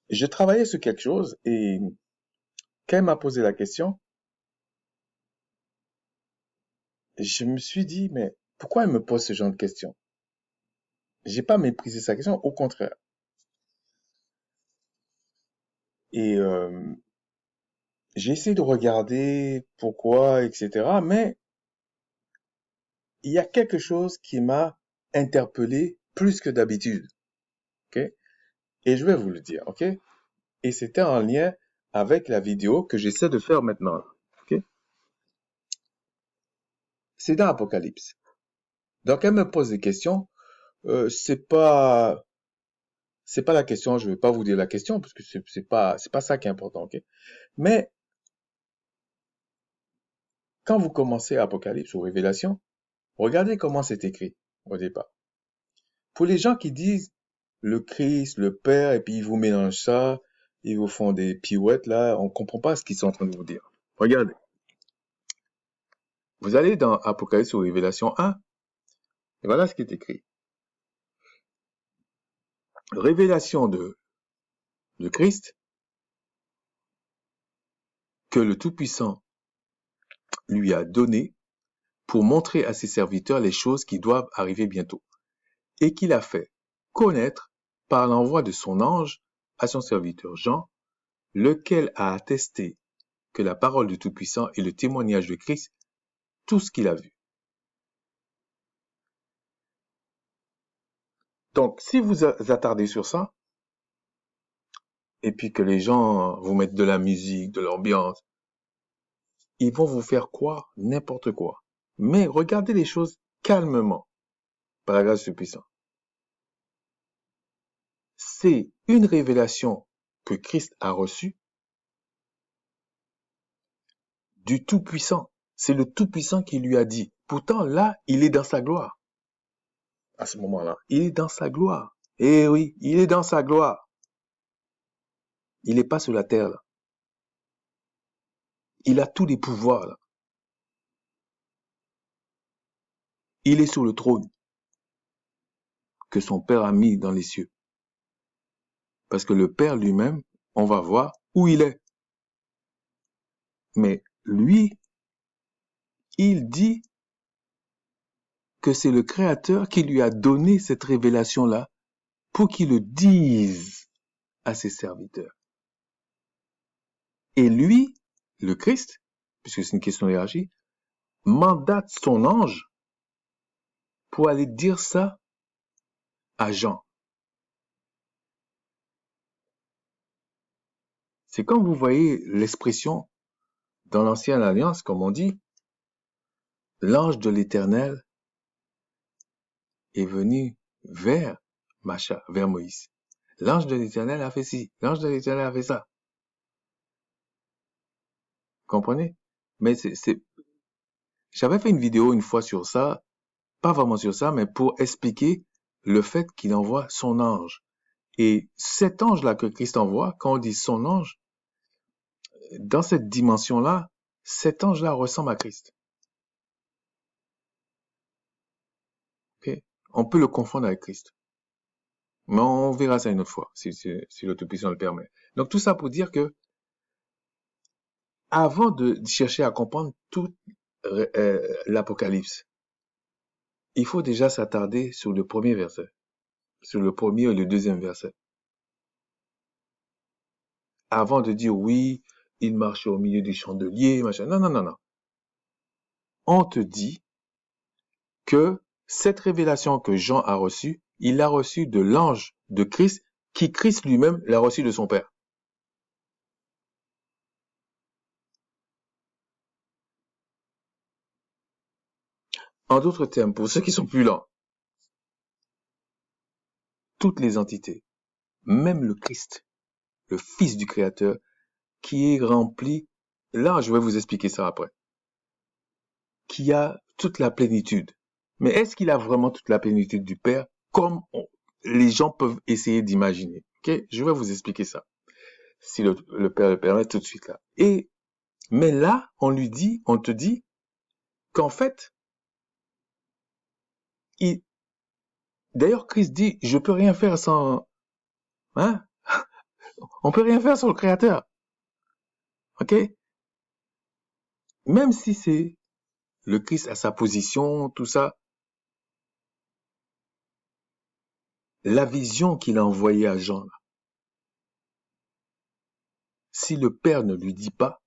Je travaillais sur quelque chose et quand elle m'a posé la question, je me suis dit, mais pourquoi elle me pose ce genre de questions? J'ai pas méprisé sa question, au contraire. Et j'ai essayé de regarder pourquoi, etc. Mais il y a quelque chose qui m'a interpellé plus que d'habitude, ok? Et je vais vous le dire, ok? Et c'était en lien avec la vidéo que j'essaie de faire maintenant, ok? C'est dans Apocalypse. Donc elle me pose des questions. C'est pas la question. Je vais pas vous dire la question parce que c'est pas ça qui est important, ok? Mais quand vous commencez Apocalypse ou Révélation, regardez comment c'est écrit au départ. Pour les gens qui disent le Christ, le Père, et puis ils vous mélangent ça, ils vous font des pirouettes là, on comprend pas ce qu'ils sont en train de vous dire. Regardez. Vous allez dans Apocalypse ou Révélation 1, et voilà ce qui est écrit. Révélation de Christ, que le Tout-Puissant lui a donné pour montrer à ses serviteurs les choses qui doivent arriver bientôt, et qu'il a fait connaître par l'envoi de son ange à son serviteur Jean, lequel a attesté que la parole du Tout-Puissant est le témoignage de Christ, tout ce qu'il a vu. Donc, si vous attardez sur ça, et puis que les gens vous mettent de la musique, de l'ambiance, ils vont vous faire croire n'importe quoi. Mais regardez les choses calmement, par la grâce du Tout-Puissant. C'est une révélation que Christ a reçue du Tout-Puissant. C'est le Tout-Puissant qui lui a dit. Pourtant, là, il est dans sa gloire. À ce moment-là, il est dans sa gloire. Eh oui, il est dans sa gloire. Il n'est pas sur la terre, là. Il a tous les pouvoirs, là. Il est sur le trône que son Père a mis dans les cieux. Parce que le Père lui-même, on va voir où il est. Mais lui, il dit que c'est le Créateur qui lui a donné cette révélation-là pour qu'il le dise à ses serviteurs. Et lui, le Christ, puisque c'est une question hiérarchique, mandate son ange pour aller dire ça à Jean. C'est comme vous voyez l'expression dans l'Ancienne Alliance, comme on dit, l'ange de l'Éternel est venu vers Macha, vers Moïse. L'ange de l'Éternel a fait ci, l'ange de l'Éternel a fait ça. Comprenez? Mais j'avais fait une vidéo une fois sur ça, pas vraiment sur ça, mais pour expliquer le fait qu'il envoie son ange. Et cet ange-là que Christ envoie, quand on dit son ange, dans cette dimension-là, cet ange-là ressemble à Christ. Okay? On peut le confondre avec Christ. Mais on verra ça une autre fois, si le Tout-Puissant le permet. Donc tout ça pour dire que, avant de chercher à comprendre tout l'Apocalypse, il faut déjà s'attarder sur le premier verset, sur le premier et le deuxième verset. Avant de dire oui, il marchait au milieu des chandeliers, machin. Non, non, non, non. On te dit que cette révélation que Jean a reçue, il l'a reçue de l'ange de Christ, qui Christ lui-même l'a reçue de son Père. En d'autres termes, pour ceux qui sont plus lents, toutes les entités, même le Christ, le Fils du Créateur, qui est rempli, là je vais vous expliquer ça après, qui a toute la plénitude. Mais est-ce qu'il a vraiment toute la plénitude du Père, comme les gens peuvent essayer d'imaginer? Okay? Je vais vous expliquer ça, si le Père le permet tout de suite là. Mais là, on te dit qu'en fait, d'ailleurs Christ dit, je peux rien faire sans, hein? On peut rien faire sans le Créateur. Ok? Même si c'est le Christ à sa position, tout ça, la vision qu'il a envoyée à Jean, là, si le Père ne lui dit pas,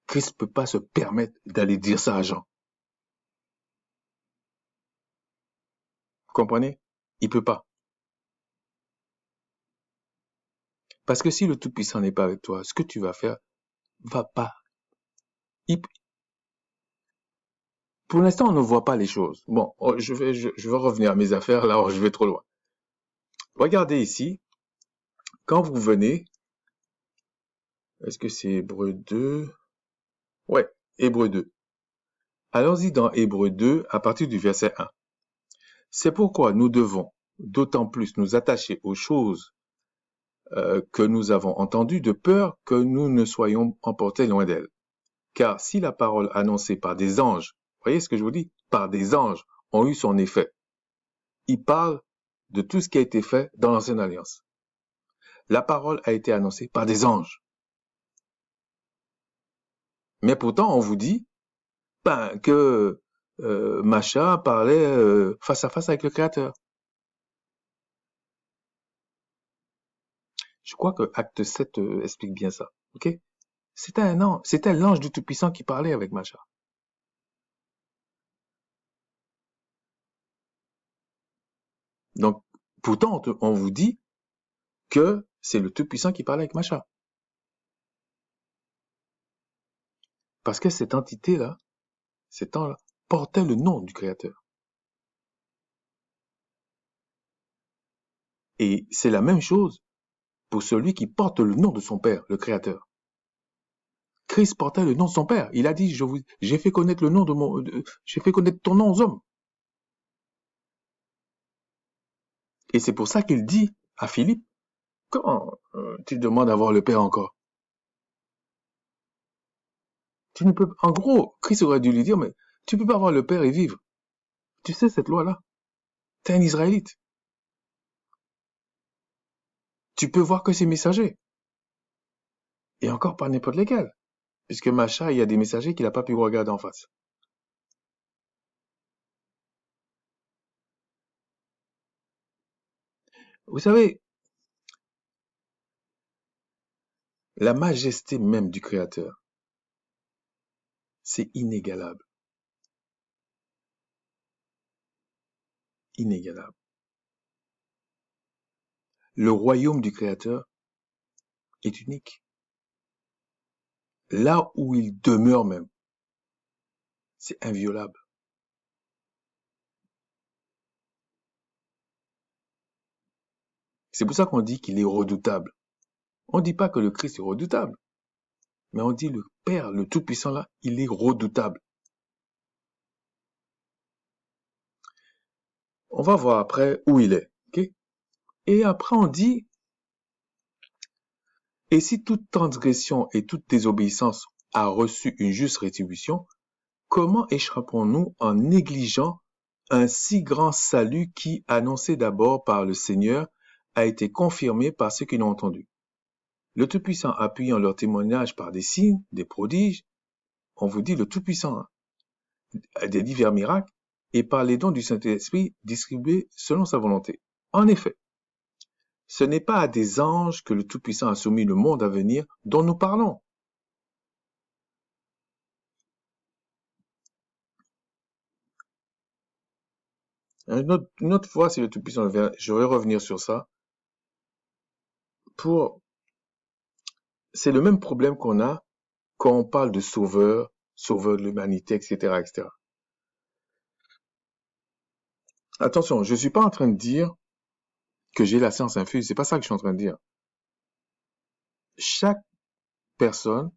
Christ peut pas se permettre d'aller dire ça à Jean. Vous comprenez? Il peut pas. Parce que si le Tout-Puissant n'est pas avec toi, ce que tu vas faire va pas. Pour l'instant, on ne voit pas les choses. Bon, je vais revenir à mes affaires, là, je vais trop loin. Regardez ici, quand vous venez, est-ce que c'est Hébreux 2? Ouais, Hébreux 2. Allons-y dans Hébreux 2 à partir du verset 1. C'est pourquoi nous devons d'autant plus nous attacher aux choses que nous avons entendues, de peur que nous ne soyons emportés loin d'elles. Car si la parole annoncée par des anges, voyez ce que je vous dis, par des anges, ont eu son effet, il parle de tout ce qui a été fait dans l'Ancienne Alliance. La parole a été annoncée par des anges. Mais pourtant, on vous dit que Macha parlait face à face avec le Créateur. Je crois que Acte 7 explique bien ça. Ok? C'était l'ange du Tout-Puissant qui parlait avec Macha. Donc, pourtant, on vous dit que c'est le Tout-Puissant qui parlait avec Macha. Parce que cette entité-là, cet ange-là, portait le nom du Créateur. Et c'est la même chose pour celui qui porte le nom de son Père, le Créateur. Christ portait le nom de son Père. Il a dit, j'ai fait connaître le nom j'ai fait connaître ton nom aux hommes. Et c'est pour ça qu'il dit à Philippe, comment tu demandes à voir le Père encore? Tu ne peux, en gros, Christ aurait dû lui dire, mais tu peux pas voir le Père et vivre. Tu sais cette loi-là. T'es un Israélite. Tu peux voir que ses messagers. Et encore pas n'importe lesquels. Puisque Macha, il y a des messagers qu'il n'a pas pu regarder en face. Vous savez, la majesté même du Créateur, c'est inégalable. Inégalable. Le royaume du Créateur est unique. Là où il demeure même, c'est inviolable. C'est pour ça qu'on dit qu'il est redoutable. On ne dit pas que le Christ est redoutable, mais on dit le Père, le Tout-Puissant là, il est redoutable. On va voir après où il est. Okay? Et après on dit, et si toute transgression et toute désobéissance a reçu une juste rétribution, comment échapperons-nous en négligeant un si grand salut qui, annoncé d'abord par le Seigneur, a été confirmé par ceux qui l'ont entendu? Le Tout-Puissant appuyant leur témoignage par des signes, des prodiges, on vous dit le Tout-Puissant, hein, des divers miracles, et par les dons du Saint-Esprit distribués selon sa volonté. En effet, ce n'est pas à des anges que le Tout-Puissant a soumis le monde à venir dont nous parlons. Une autre fois, si le Tout-Puissant vient, je vais revenir sur ça. C'est le même problème qu'on a quand on parle de sauveur de l'humanité, etc., etc. Attention, je suis pas en train de dire que j'ai la science infuse, c'est pas ça que je suis en train de dire. Chaque personne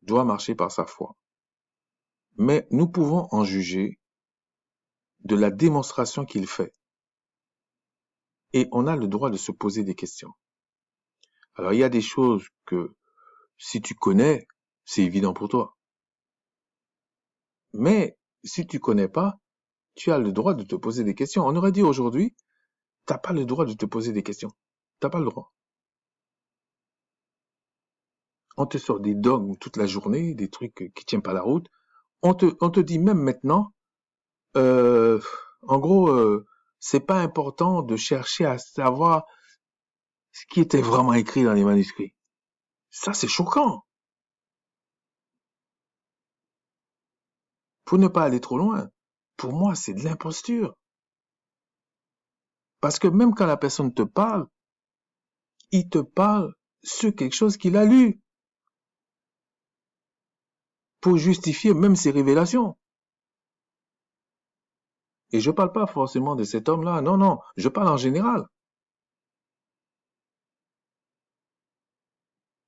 doit marcher par sa foi. Mais nous pouvons en juger de la démonstration qu'il fait. Et on a le droit de se poser des questions. Alors, il y a des choses que, si tu connais, c'est évident pour toi. Mais, si tu connais pas, tu as le droit de te poser des questions. On aurait dit aujourd'hui, t'as pas le droit de te poser des questions. T'as pas le droit. On te sort des dogmes toute la journée, des trucs qui tiennent pas la route. On te dit même maintenant, en gros, c'est pas important de chercher à savoir ce qui était vraiment écrit dans les manuscrits. Ça, c'est choquant. Pour ne pas aller trop loin, pour moi, c'est de l'imposture. Parce que même quand la personne te parle, il te parle sur quelque chose qu'il a lu pour justifier même ses révélations. Et je parle pas forcément de cet homme-là, non, non, je parle en général.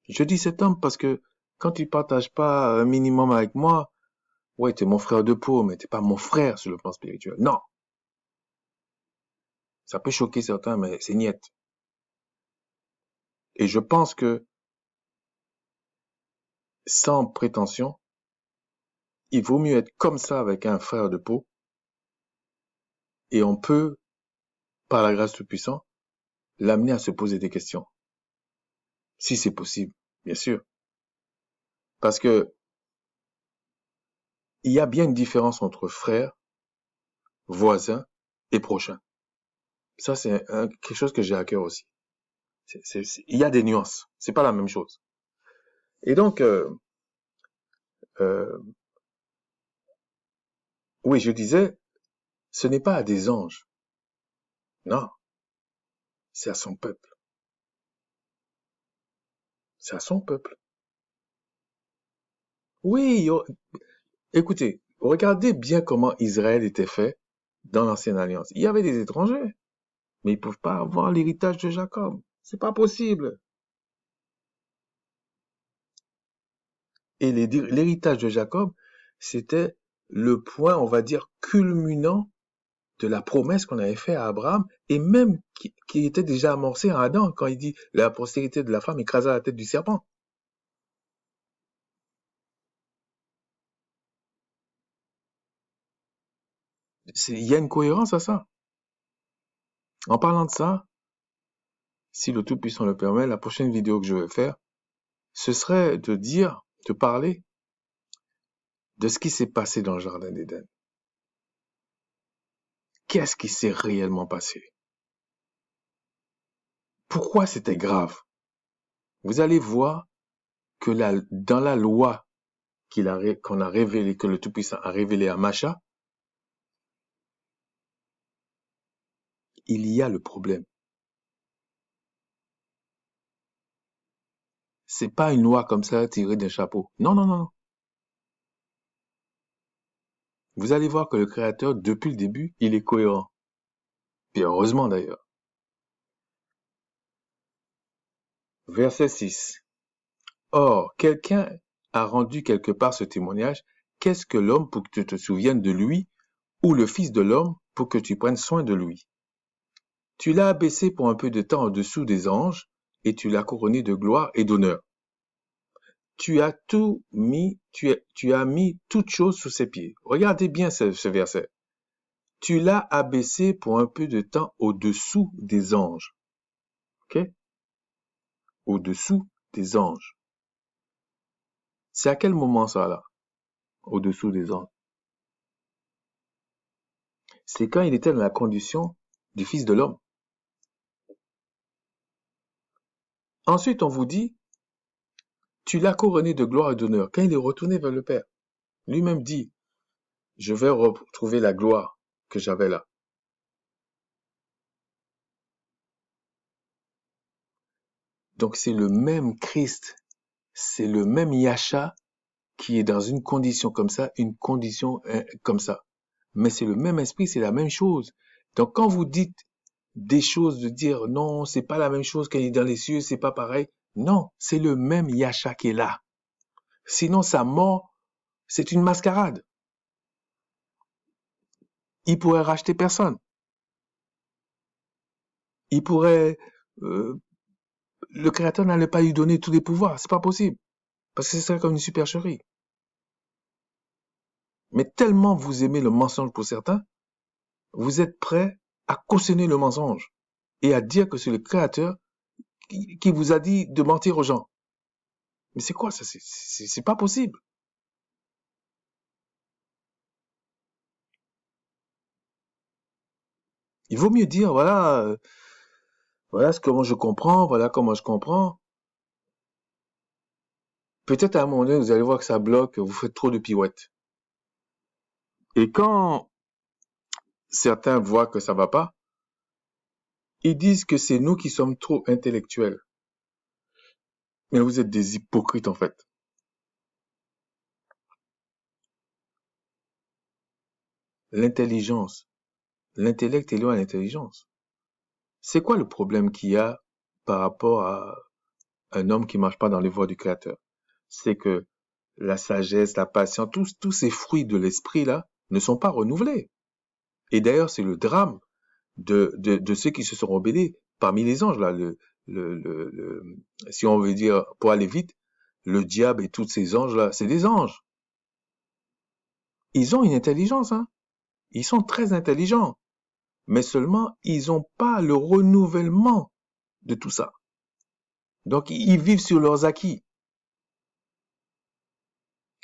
Je dis cet homme parce que quand tu partages pas un minimum avec moi, ouais, t'es mon frère de peau, mais t'es pas mon frère sur le plan spirituel. Non. Ça peut choquer certains, mais c'est niet. Et je pense que, sans prétention, il vaut mieux être comme ça avec un frère de peau, et on peut, par la grâce du Tout-Puissant, l'amener à se poser des questions. Si c'est possible, bien sûr. Parce que, il y a bien une différence entre frère, voisin et prochain. Ça, c'est quelque chose que j'ai à cœur aussi. Il y a des nuances. C'est pas la même chose. Et donc, euh, oui, je disais, ce n'est pas à des anges. Non, c'est à son peuple. C'est à son peuple. Oui, écoutez, regardez bien comment Israël était fait dans l'ancienne alliance. Il y avait des étrangers, mais ils ne peuvent pas avoir l'héritage de Jacob. C'est pas possible. Et l'héritage de Jacob, c'était le point, on va dire, culminant de la promesse qu'on avait faite à Abraham et même qui était déjà amorcée à Adam quand il dit la postérité de la femme écrasera la tête du serpent. Il y a une cohérence à ça. En parlant de ça, si le Tout-Puissant le permet, la prochaine vidéo que je vais faire, ce serait de parler de ce qui s'est passé dans le Jardin d'Éden. Qu'est-ce qui s'est réellement passé? Pourquoi c'était grave? Vous allez voir que dans la loi qu'on a révélée, que le Tout-Puissant a révélée à Macha, il y a le problème. C'est pas une loi comme ça tirée d'un chapeau. Non, non, non, non. Vous allez voir que le Créateur, depuis le début, il est cohérent. Et heureusement d'ailleurs. Verset 6. Or, quelqu'un a rendu quelque part ce témoignage. Qu'est-ce que l'homme pour que tu te souviennes de lui, ou le Fils de l'homme pour que tu prennes soin de lui? Tu l'as abaissé pour un peu de temps au-dessous des anges, et tu l'as couronné de gloire et d'honneur. Tu as mis toutes choses sous ses pieds. Regardez bien ce verset. Tu l'as abaissé pour un peu de temps au-dessous des anges. Ok? Au-dessous des anges. C'est à quel moment ça là? Au-dessous des anges. C'est quand il était dans la condition du Fils de l'homme. Ensuite, on vous dit, tu l'as couronné de gloire et d'honneur. Quand il est retourné vers le Père, lui-même dit, je vais retrouver la gloire que j'avais là. Donc c'est le même Christ, c'est le même Yahcha qui est dans une condition comme ça, une condition comme ça. Mais c'est le même esprit, c'est la même chose. Donc quand vous dites des choses de dire non, c'est pas la même chose quand il est dans les cieux, c'est pas pareil. Non, c'est le même Yahcha qui est là. Sinon sa mort, c'est une mascarade. Il pourrait racheter personne. Il pourrait, le Créateur n'allait pas lui donner tous les pouvoirs, c'est pas possible. Parce que ce serait comme une supercherie. Mais tellement vous aimez le mensonge pour certains, vous êtes prêts à cautionner le mensonge et à dire que c'est le Créateur qui vous a dit de mentir aux gens. Mais c'est quoi ça? C'est pas possible. Il vaut mieux dire, voilà, voilà comment je comprends, voilà comment je comprends. Peut-être à un moment donné, vous allez voir que ça bloque, vous faites trop de pirouettes. Et quand certains voient que ça va pas, ils disent que c'est nous qui sommes trop intellectuels. Mais vous êtes des hypocrites en fait. L'intelligence, l'intellect est loin à l'intelligence. C'est quoi le problème qu'il y a par rapport à un homme qui marche pas dans les voies du Créateur? C'est que la sagesse, la patience, tous ces fruits de l'esprit là ne sont pas renouvelés. Et d'ailleurs, c'est le drame de ceux qui se sont rebellés parmi les anges là. Si on veut dire pour aller vite, le diable et tous ces anges là, c'est des anges. Ils ont une intelligence, hein. Ils sont très intelligents, mais seulement ils n'ont pas le renouvellement de tout ça. Donc ils vivent sur leurs acquis.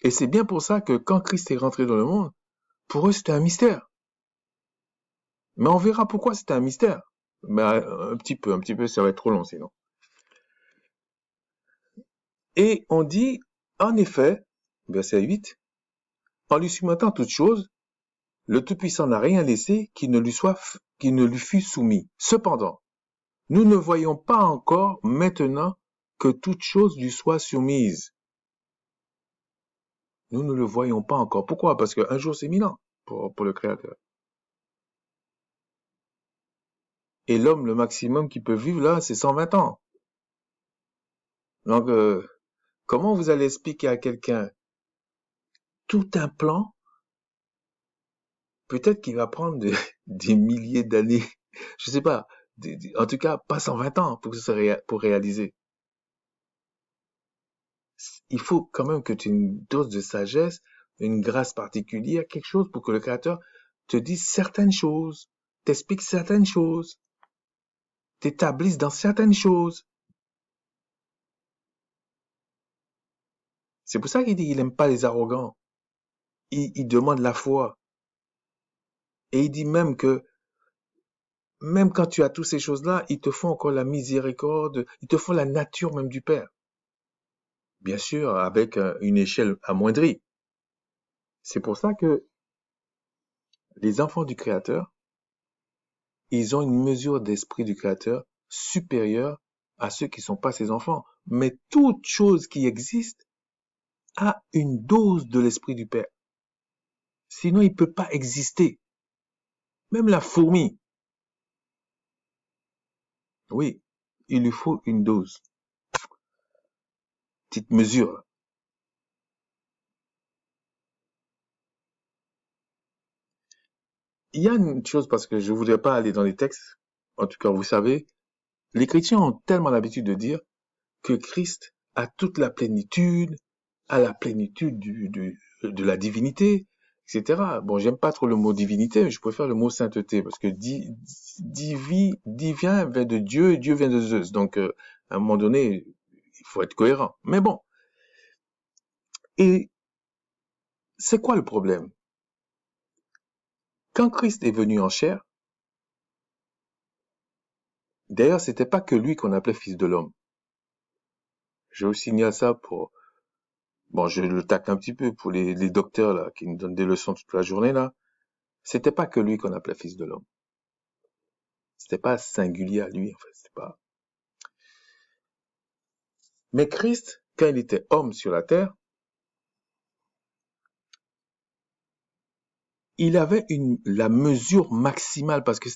Et c'est bien pour ça que quand Christ est rentré dans le monde, pour eux c'était un mystère. Mais on verra pourquoi c'était un mystère. Mais un petit peu, ça va être trop long sinon. Et on dit, en effet, verset 8, en lui soumettant toutes choses, le Tout-Puissant n'a rien laissé qui ne lui fût soumis. Cependant, nous ne voyons pas encore maintenant que toute chose lui soit soumise. Nous ne le voyons pas encore. Pourquoi? Parce qu'un jour c'est 1000 ans pour le Créateur. Et l'homme, le maximum qu'il peut vivre là, c'est 120 ans. Donc, comment vous allez expliquer à quelqu'un tout un plan? Peut-être qu'il va prendre des milliers d'années. Je sais pas. En tout cas, pas 120 ans pour réaliser. Il faut quand même que tu aies une dose de sagesse, une grâce particulière, quelque chose pour que le Créateur te dise certaines choses, t'explique certaines choses, t'établisse dans certaines choses. C'est pour ça qu'il dit qu'il n'aime pas les arrogants. Il demande la foi. Et il dit même que, même quand tu as toutes ces choses-là, ils te font encore la miséricorde, ils te font la nature même du Père. Bien sûr, avec une échelle amoindrie. C'est pour ça que les enfants du Créateur, ils ont une mesure d'esprit du Créateur supérieure à ceux qui ne sont pas ses enfants. Mais toute chose qui existe a une dose de l'esprit du Père. Sinon, il ne peut pas exister. Même la fourmi, oui, il lui faut une dose. Petite mesure. Il y a une chose, parce que je ne voudrais pas aller dans les textes, en tout cas, vous savez, les chrétiens ont tellement l'habitude de dire que Christ a toute la plénitude, a la plénitude de la divinité, etc. Bon, j'aime pas trop le mot divinité, mais je préfère le mot sainteté, parce que divin vient de Dieu et Dieu vient de Zeus. Donc, à un moment donné, il faut être cohérent. Mais bon. Et c'est quoi le problème? Quand Christ est venu en chair, d'ailleurs, c'était pas que lui qu'on appelait fils de l'homme. Je vous signale ça pour, bon, je le tacle un petit peu pour les docteurs, là, qui nous donnent des leçons toute la journée, là. C'était pas que lui qu'on appelait fils de l'homme. C'était pas singulier à lui, en fait. C'était pas. Mais Christ, quand il était homme sur la terre, il avait la mesure maximale parce que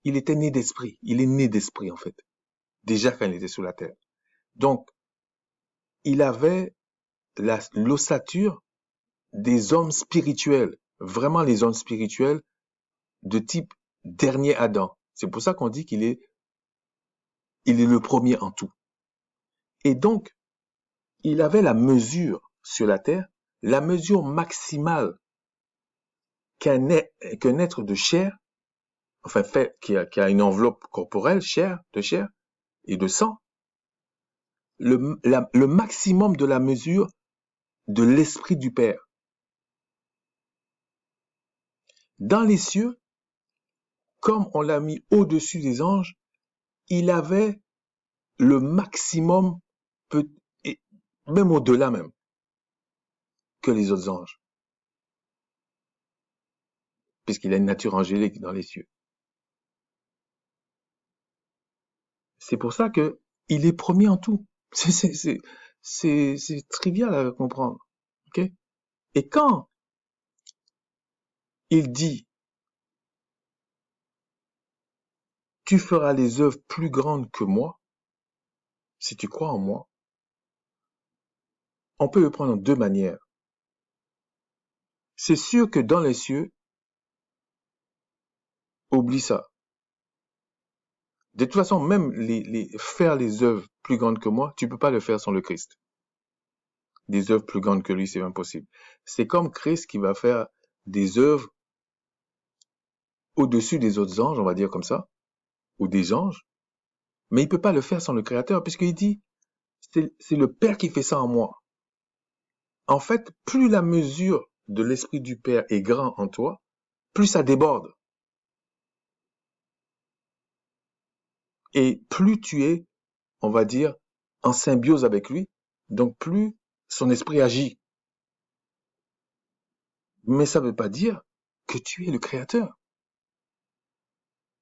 il était né d'esprit. Il est né d'esprit, en fait. Déjà quand il était sur la terre. Donc, il avait l'ossature des hommes spirituels. Vraiment les hommes spirituels de type dernier Adam. C'est pour ça qu'on dit qu'il est le premier en tout. Et donc, il avait la mesure sur la terre, la mesure maximale qu'un être de chair, enfin fait, qui a une enveloppe corporelle, de chair et de sang, le maximum de la mesure de l'esprit du Père. Dans les cieux, comme on l'a mis au-dessus des anges, il avait le maximum, et même au-delà même, que les autres anges, puisqu'il a une nature angélique dans les cieux. C'est pour ça que il est premier en tout. C'est trivial à comprendre. Ok? Et quand il dit, tu feras les œuvres plus grandes que moi, si tu crois en moi, on peut le prendre en deux manières. C'est sûr que dans les cieux, oublie ça. De toute façon, même faire les œuvres plus grandes que moi, tu peux pas le faire sans le Christ. Des œuvres plus grandes que lui, c'est impossible. C'est comme Christ qui va faire des œuvres au-dessus des autres anges, on va dire comme ça, ou des anges, mais il peut pas le faire sans le Créateur, puisqu'il dit, c'est le Père qui fait ça en moi. En fait, plus la mesure de l'Esprit du Père est grand en toi, plus ça déborde. Et plus tu es, on va dire, en symbiose avec lui, Donc plus son esprit agit. Mais ça ne veut pas dire que tu es le créateur.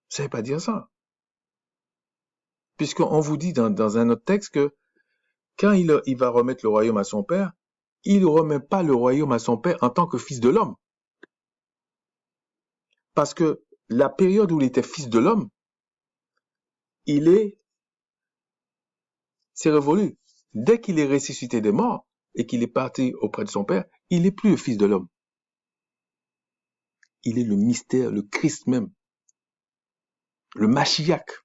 Ça ne veut pas dire ça. Puisqu'on vous dit dans un autre texte que quand il va remettre le royaume à son père, il ne remet pas le royaume à son père en tant que fils de l'homme. Parce que la période où il était fils de l'homme, c'est révolu. Dès qu'il est ressuscité des morts et qu'il est parti auprès de son père, il n'est plus le fils de l'homme. Il est le mystère, le Christ même, le Mashiach,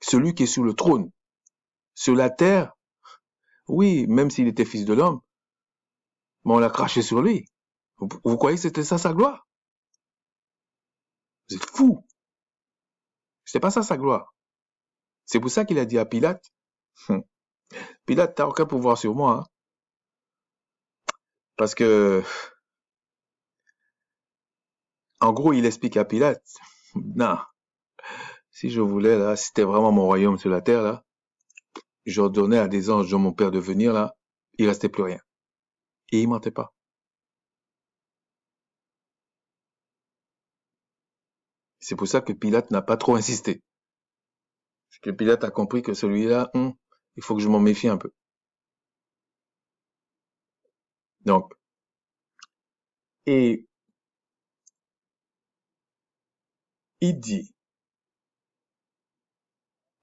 celui qui est sur le trône. Sur la terre, oui, même s'il était fils de l'homme, mais on l'a craché sur lui. Vous croyez que c'était ça sa gloire? Vous êtes fous. C'était pas ça sa gloire. C'est pour ça qu'il a dit à Pilate, Pilate, t'as aucun pouvoir sur moi, hein, parce que, en gros, il explique à Pilate, non, si je voulais, là, si c'était vraiment mon royaume sur la terre, là, j'ordonnais à des anges de mon père de venir, là, il restait plus rien. Et il mentait pas. C'est pour ça que Pilate n'a pas trop insisté. Parce que Pilate a compris que celui-là, il faut que je m'en méfie un peu. Donc, et il dit,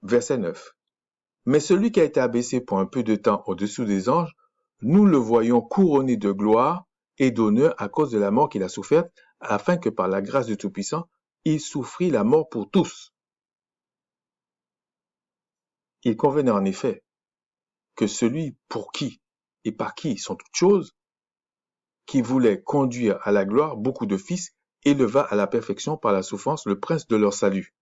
verset 9, mais celui qui a été abaissé pour un peu de temps au-dessous des anges, nous le voyons couronné de gloire et d'honneur à cause de la mort qu'il a soufferte, afin que par la grâce du Tout-Puissant, il souffrit la mort pour tous. Il convenait en effet que celui pour qui et par qui sont toutes choses, qui voulait conduire à la gloire beaucoup de fils, éleva à la perfection par la souffrance le prince de leur salut.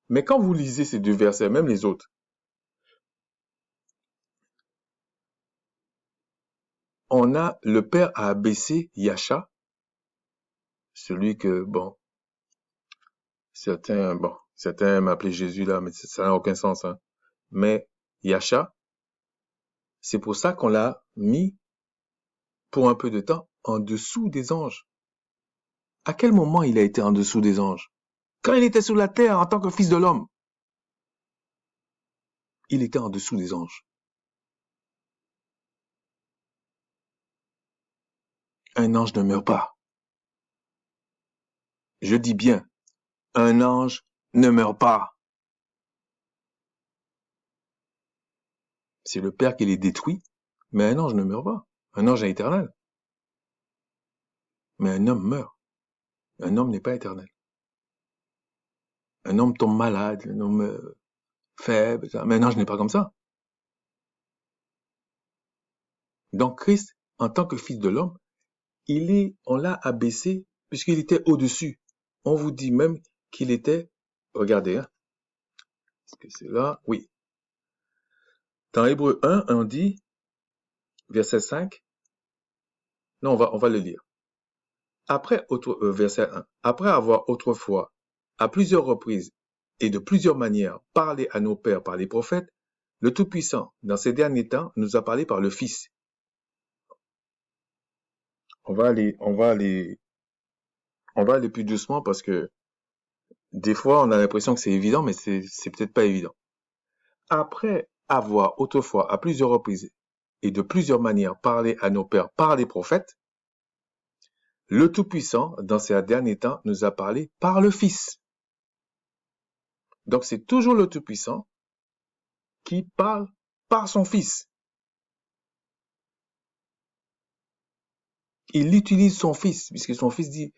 Mais quand vous lisez ces deux versets, même les autres, on a le Père a abaissé Yasha, celui que, certains aiment appeler Jésus là, mais ça n'a aucun sens, hein. Mais Yasha, c'est pour ça qu'on l'a mis pour un peu de temps en dessous des anges. À quel moment il a été en dessous des anges? Quand il était sur la terre en tant que fils de l'homme, il était en dessous des anges. Un ange ne meurt pas. Je dis bien, un ange ne meurt pas. C'est le Père qui les détruit, mais un ange ne meurt pas. Un ange est éternel. Mais un homme meurt. Un homme n'est pas éternel. Un homme tombe malade, un homme faible, mais un ange n'est pas comme ça. Donc Christ, en tant que fils de l'homme, on l'a abaissé puisqu'il était au-dessus. On vous dit même qu'il était, regardez, hein, est-ce que c'est là? Oui. Dans Hébreux 1, on dit, verset 5, non, on va le lire. Verset 1. Après avoir autrefois, à plusieurs reprises et de plusieurs manières, parlé à nos pères par les prophètes, le Tout-Puissant, dans ces derniers temps, nous a parlé par le Fils. On va aller plus doucement parce que des fois, on a l'impression que c'est évident, mais c'est peut-être pas évident. Après avoir autrefois, à plusieurs reprises et de plusieurs manières, parlé à nos pères par les prophètes, le Tout-Puissant, dans ces derniers temps, nous a parlé par le Fils. Donc, c'est toujours le Tout-Puissant qui parle par son Fils. Il utilise son Fils, puisque son Fils dit,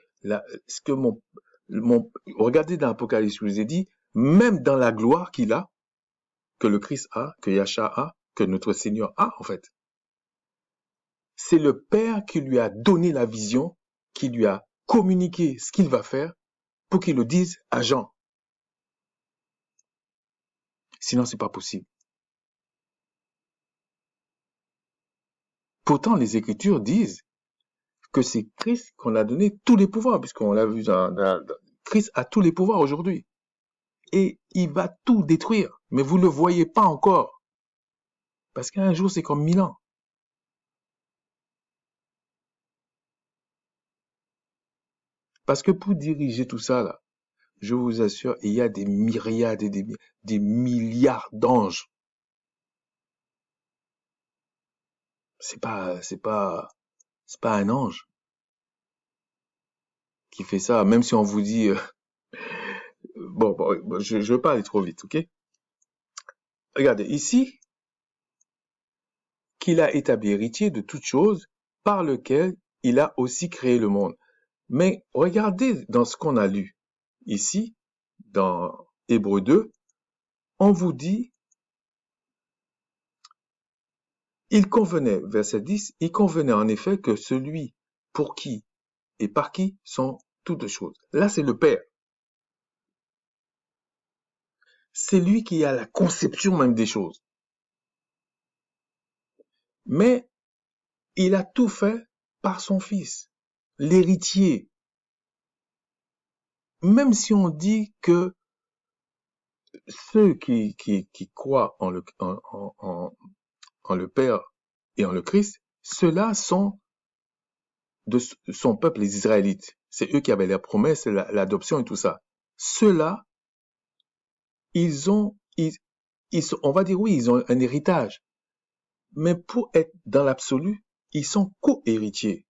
regardez dans l'Apocalypse, je vous ai dit, même dans la gloire qu'il a, que le Christ a, que Yahshua a, que notre Seigneur a, en fait. C'est le Père qui lui a donné la vision, qui lui a communiqué ce qu'il va faire pour qu'il le dise à Jean. Sinon, c'est pas possible. Pourtant, les Écritures disent que c'est Christ qu'on a donné tous les pouvoirs, puisqu'on l'a vu Christ a tous les pouvoirs aujourd'hui. et il va tout détruire. Mais vous ne le voyez pas encore. Parce qu'un jour, c'est comme 1000 ans. Parce que pour diriger tout ça, là, je vous assure, il y a des myriades et des milliards d'anges. C'est pas un ange qui fait ça. Même si on vous dit, bon, je veux pas aller trop vite, ok? Regardez, ici, qu'il a établi héritier de toutes choses, par lequel il a aussi créé le monde. Mais regardez dans ce qu'on a lu ici, dans Hébreux 2, on vous dit, il convenait, verset 10, il convenait en effet que celui pour qui et par qui sont toutes choses. Là, c'est le Père. C'est lui qui a la conception même des choses. Mais il a tout fait par son Fils, l'héritier. Même si on dit que ceux qui croient en le Père et en le Christ, ceux-là sont de son peuple, les Israélites. C'est eux qui avaient la promesse, l'adoption et tout ça. Ceux-là, on va dire oui, ils ont un héritage. Mais pour être dans l'absolu, ils sont co-héritiers.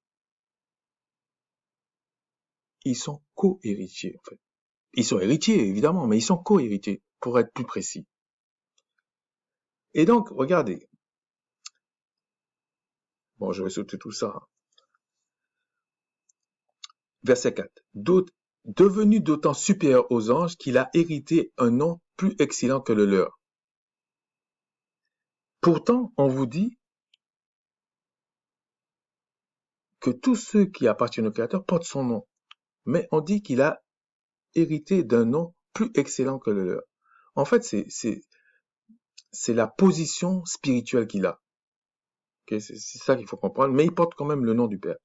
Ils sont co-héritiers, en fait. Ils sont héritiers, évidemment, mais ils sont co-héritiers, pour être plus précis. Et donc, regardez. Bon, je vais sauter tout ça. Verset 4. Devenu d'autant supérieur aux anges qu'il a hérité un nom plus excellent que le leur. Pourtant, on vous dit que tous ceux qui appartiennent au Créateur portent son nom. Mais on dit qu'il a hérité d'un nom plus excellent que le leur. En fait, c'est la position spirituelle qu'il a. Okay, c'est ça qu'il faut comprendre. Mais il porte quand même le nom du Père.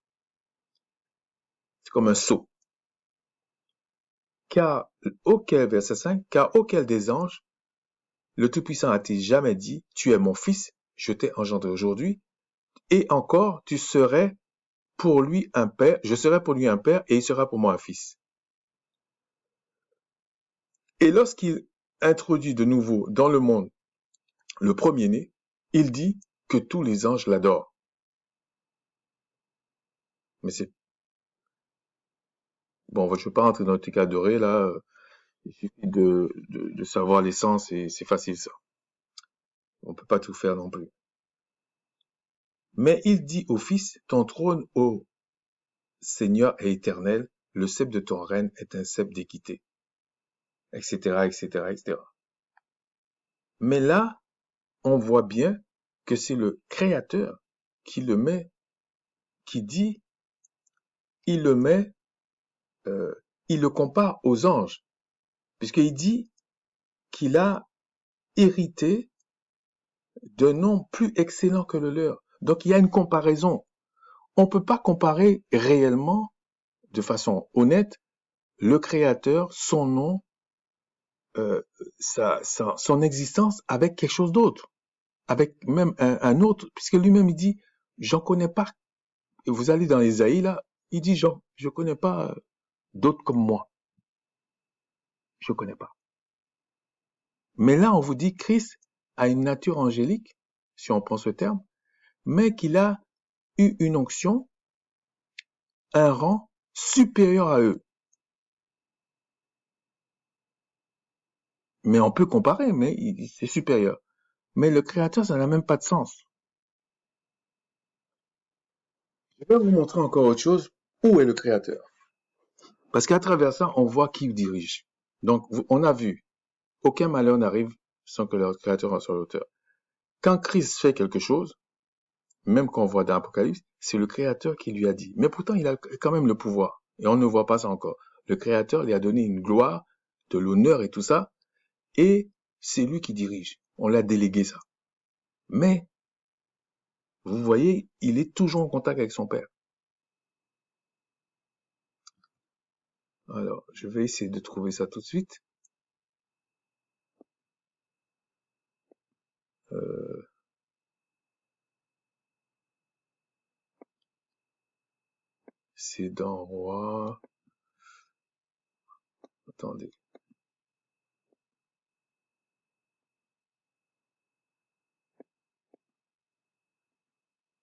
C'est comme un sceau. Verset 5, car auquel des anges, le Tout-Puissant a-t-il jamais dit, tu es mon fils, je t'ai engendré aujourd'hui, et encore, tu serais pour lui un père, je serai pour lui un père, et il sera pour moi un fils. Et lorsqu'il introduit de nouveau dans le monde le premier-né, il dit que tous les anges l'adorent. Mais c'est... Bon, je ne vais pas rentrer dans le truc adoré, là. Il suffit de savoir l'essence et c'est facile, ça. On peut pas tout faire non plus. Mais il dit au Fils, ton trône, ô Seigneur, est éternel, le sceptre de ton règne est un sceptre d'équité, etc., etc., etc. Mais là, on voit bien que c'est le Créateur qui le met, qui dit, il le met, il le compare aux anges, puisqu'il dit qu'il a hérité d'un nom plus excellent que le leur. Donc il y a une comparaison. On ne peut pas comparer réellement, de façon honnête, le Créateur, son nom, son existence avec quelque chose d'autre, avec même un autre, puisque lui-même il dit, j'en connais pas. Vous allez dans Ésaïe là, il dit, je connais pas d'autres comme moi, je connais pas. Mais là, on vous dit, Christ a une nature angélique, si on prend ce terme, mais qu'il a eu une onction, un rang supérieur à eux. Mais on peut comparer, mais c'est supérieur. Mais le Créateur, ça n'a même pas de sens. Je vais vous montrer encore autre chose. Où est le Créateur? Parce qu'à travers ça, on voit qui dirige. Donc, on a vu, aucun malheur n'arrive sans que le Créateur en soit l'auteur. Quand Christ fait quelque chose, même qu'on voit dans l'Apocalypse, c'est le Créateur qui lui a dit. Mais pourtant, il a quand même le pouvoir. Et on ne voit pas ça encore. Le Créateur lui a donné une gloire, de l'honneur et tout ça. Et c'est lui qui dirige. On l'a délégué ça. Mais, vous voyez, il est toujours en contact avec son Père. Alors, je vais essayer de trouver ça tout de suite. Euh, c'est dans Roi. Attendez.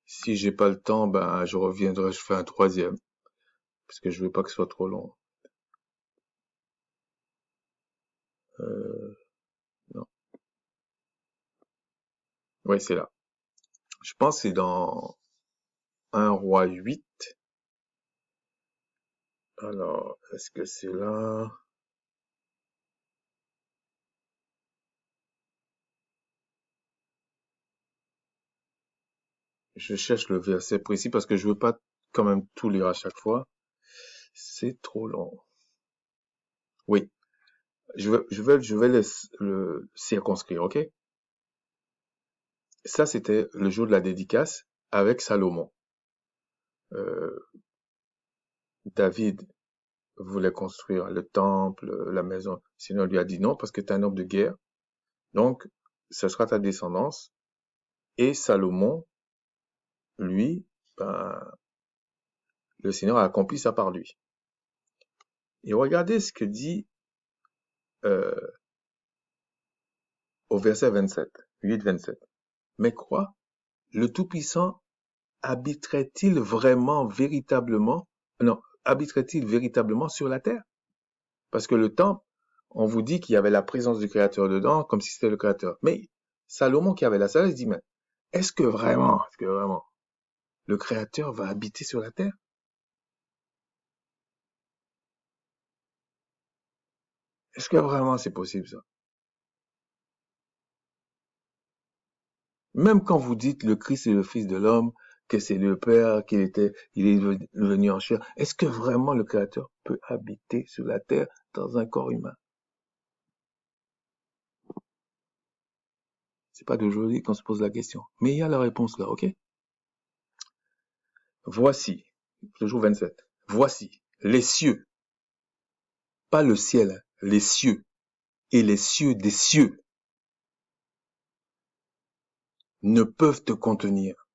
Si j'ai pas le temps, ben je reviendrai, je fais un troisième. Parce que je veux pas que ce soit trop long. Euh, non. Ouais, c'est là. Je pense que c'est dans un roi 8. Alors, est-ce que c'est là? Je cherche le verset précis parce que je veux pas quand même tout lire à chaque fois. C'est trop long. Oui, je vais le circonscrire, ok? Ça, c'était le jour de la dédicace avec Salomon. Euh, David voulait construire le temple, la maison. Sinon, il lui a dit non parce que tu es un homme de guerre. Donc, ce sera ta descendance. Et Salomon, lui, ben, le Seigneur a accompli ça par lui. Et regardez ce que dit euh, au verset 27, 8-27. Mais quoi? Le Tout-Puissant habiterait-il vraiment, véritablement, non, habiterait-il véritablement sur la terre? Parce que le temple, on vous dit qu'il y avait la présence du Créateur dedans, comme si c'était le Créateur. Mais Salomon qui avait la sagesse dit, mais est-ce que vraiment, le Créateur va habiter sur la terre? Est-ce que vraiment c'est possible ça? Même quand vous dites le Christ est le Fils de l'homme, que c'est le Père, il est venu en chair, est-ce que vraiment le Créateur peut habiter sur la terre dans un corps humain? C'est pas d'aujourd'hui qu'on se pose la question. Mais il y a la réponse là, ok? Voici, le jour 27. Voici les cieux, pas le ciel, hein, les cieux et les cieux des cieux ne peuvent te contenir.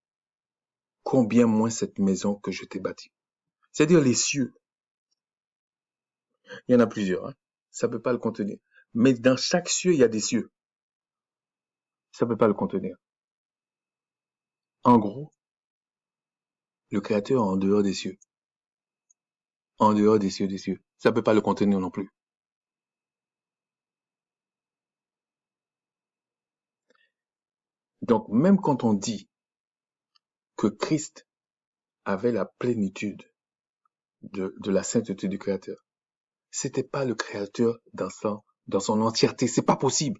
Combien moins cette maison que je t'ai bâtie. C'est-à-dire les cieux. Il y en a plusieurs, hein. Ça peut pas le contenir. Mais dans chaque cieux, il y a des cieux. Ça peut pas le contenir. En gros, le Créateur est en dehors des cieux. En dehors des cieux des cieux. Ça peut pas le contenir non plus. Donc, même quand on dit que Christ avait la plénitude de la sainteté du Créateur, c'était pas le Créateur dans son entièreté. C'est pas possible.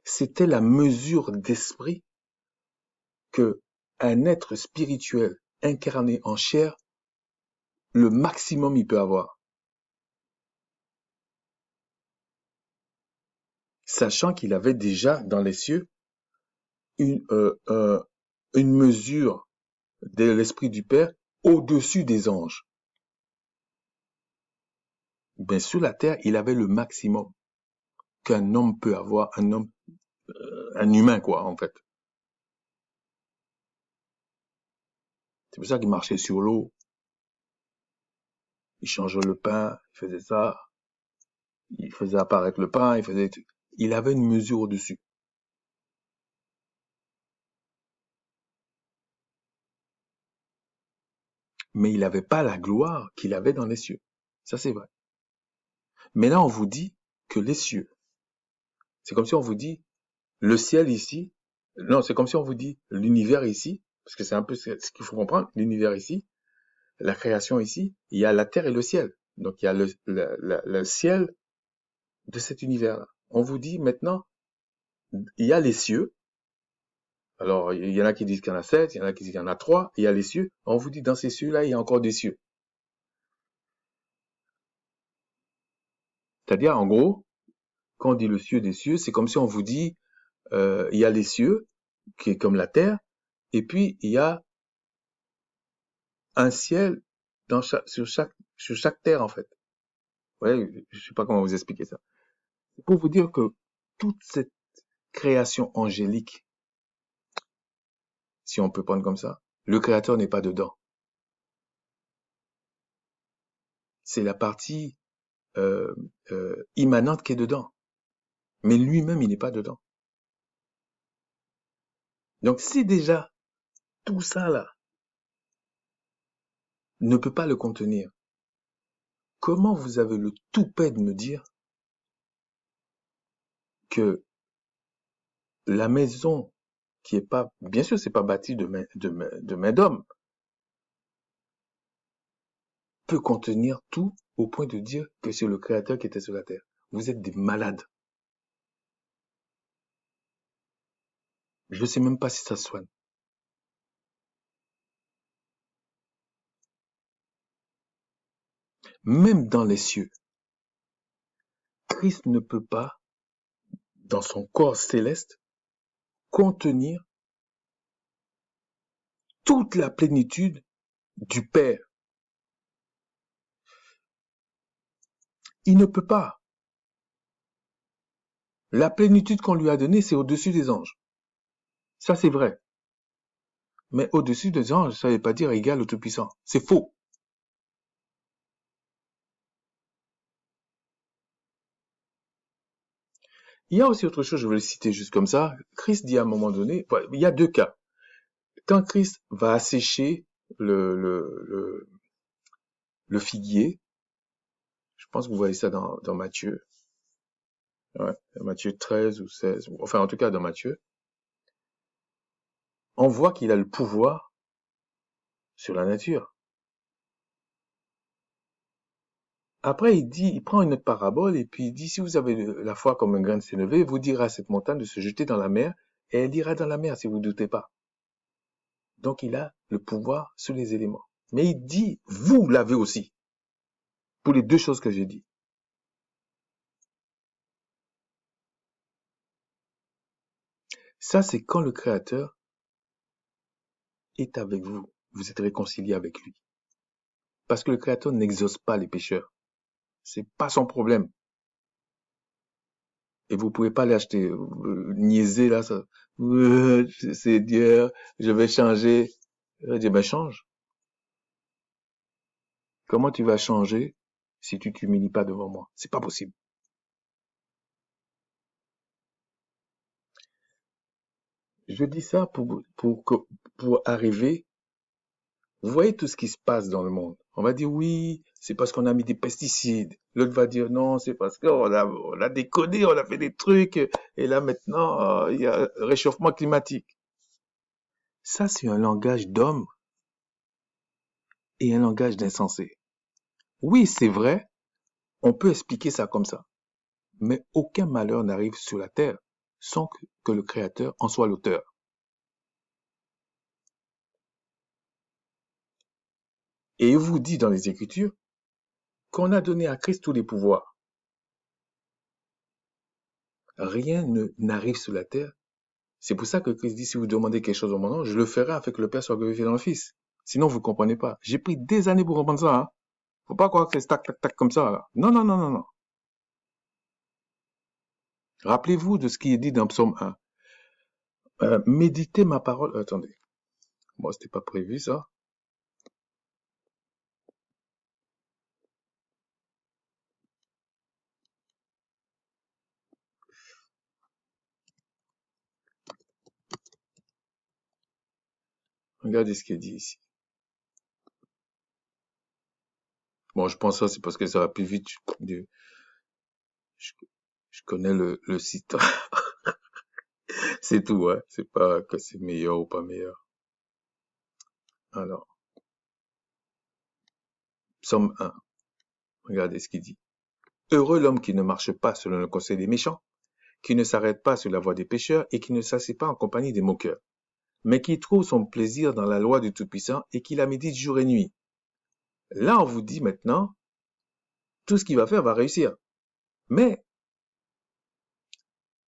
C'était la mesure d'esprit que un être spirituel incarné en chair, le maximum il peut avoir. Sachant qu'il avait déjà dans les cieux une, euh, euh, une mesure de l'esprit du Père au-dessus des anges. Ben, sur la terre, il avait le maximum qu'un homme peut avoir, un humain, quoi, en fait. C'est pour ça qu'il marchait sur l'eau, il changeait le pain, il faisait ça, il faisait apparaître le pain, il avait une mesure au-dessus. Mais il n'avait pas la gloire qu'il avait dans les cieux. Ça, c'est vrai. Mais là, on vous dit que les cieux, c'est comme si on vous dit le ciel ici, non, c'est comme si on vous dit l'univers ici, parce que c'est un peu ce qu'il faut comprendre, l'univers ici, la création ici, il y a la terre et le ciel. Donc il y a le ciel de cet univers-là. On vous dit maintenant, il y a les cieux. Alors il y en a qui disent qu'il y en a 7, il y en a qui disent qu'il y en a 3, il y a les cieux. On vous dit dans ces cieux-là, il y a encore des cieux. C'est-à-dire, en gros, quand on dit le cieux des cieux, c'est comme si on vous dit, il y a les cieux, qui est comme la terre, et puis il y a un ciel sur chaque terre, en fait. Ouais, je sais pas comment vous expliquer ça. C'est pour vous dire que toute cette création angélique, si on peut prendre comme ça, le Créateur n'est pas dedans. C'est la partie immanente qui est dedans. Mais lui-même, il n'est pas dedans. Donc si déjà tout ça là ne peut pas le contenir, comment vous avez le toupet de me dire que la maison qui est pas, bien sûr, c'est pas bâtie de main d'homme, peut contenir tout au point de dire que c'est le Créateur qui était sur la terre. Vous êtes des malades. Je ne sais même pas si ça se soigne. Même dans les cieux, Christ ne peut pas, dans son corps céleste, contenir toute la plénitude du Père. Il ne peut pas. La plénitude qu'on lui a donnée, c'est au-dessus des anges. Ça, c'est vrai. Mais au-dessus des anges, ça ne veut pas dire égal au Tout-Puissant. C'est faux. Il y a aussi autre chose, je vais le citer juste comme ça. Christ dit à un moment donné, il y a deux cas. Quand Christ va assécher le figuier, je pense que vous voyez ça dans Matthieu, ouais, Matthieu 13 ou 16, enfin en tout cas dans Matthieu, on voit qu'il a le pouvoir sur la nature. Après, il prend une autre parabole et puis il dit, si vous avez la foi comme un grain de sénévé, vous direz à cette montagne de se jeter dans la mer et elle ira dans la mer si vous ne doutez pas. Donc il a le pouvoir sur les éléments. Mais il dit, vous l'avez aussi, pour les deux choses que j'ai dit. Ça, c'est quand le Créateur est avec vous. Vous êtes réconcilié avec lui. Parce que le Créateur n'exauce pas les pécheurs. C'est pas son problème. Et vous pouvez pas l'acheter, niaiser là, ça. C'est Dieu, je vais changer. Je dis, ben change. Comment tu vas changer si tu t'humilies pas devant moi? C'est pas possible. Je dis ça pour arriver. Vous voyez tout ce qui se passe dans le monde. On va dire oui, c'est parce qu'on a mis des pesticides. L'autre va dire non, c'est parce on a déconné, on a fait des trucs. Et là maintenant, il y a réchauffement climatique. Ça, c'est un langage d'homme et un langage d'insensé. Oui, c'est vrai, on peut expliquer ça comme ça. Mais aucun malheur n'arrive sur la terre sans que le Créateur en soit l'auteur. Et il vous dit dans les Écritures qu'on a donné à Christ tous les pouvoirs. Rien n'arrive sur la terre. C'est pour ça que Christ dit, si vous demandez quelque chose au mon nom, je le ferai afin que le Père soit glorifié dans le Fils. Sinon, vous ne comprenez pas. J'ai pris des années pour comprendre ça. Hein. Faut pas croire que c'est tac, tac, tac comme ça. Là. Non, non, non, non, non. Rappelez-vous de ce qui est dit dans Psaume 1. Méditez ma parole. Attendez. Moi, c'était pas prévu ça. Regardez ce qui est dit ici. Bon, je pense que ça, c'est parce que ça va plus vite. Je, je connais le site. C'est tout, hein. C'est pas que c'est meilleur ou pas meilleur. Alors, Psaume 1. Regardez ce qu'il dit. Heureux l'homme qui ne marche pas selon le conseil des méchants, qui ne s'arrête pas sur la voie des pécheurs et qui ne s'assied pas en compagnie des moqueurs, mais qui trouve son plaisir dans la loi du Tout-Puissant et qui la médite jour et nuit. Là, on vous dit maintenant, tout ce qu'il va faire va réussir. Mais,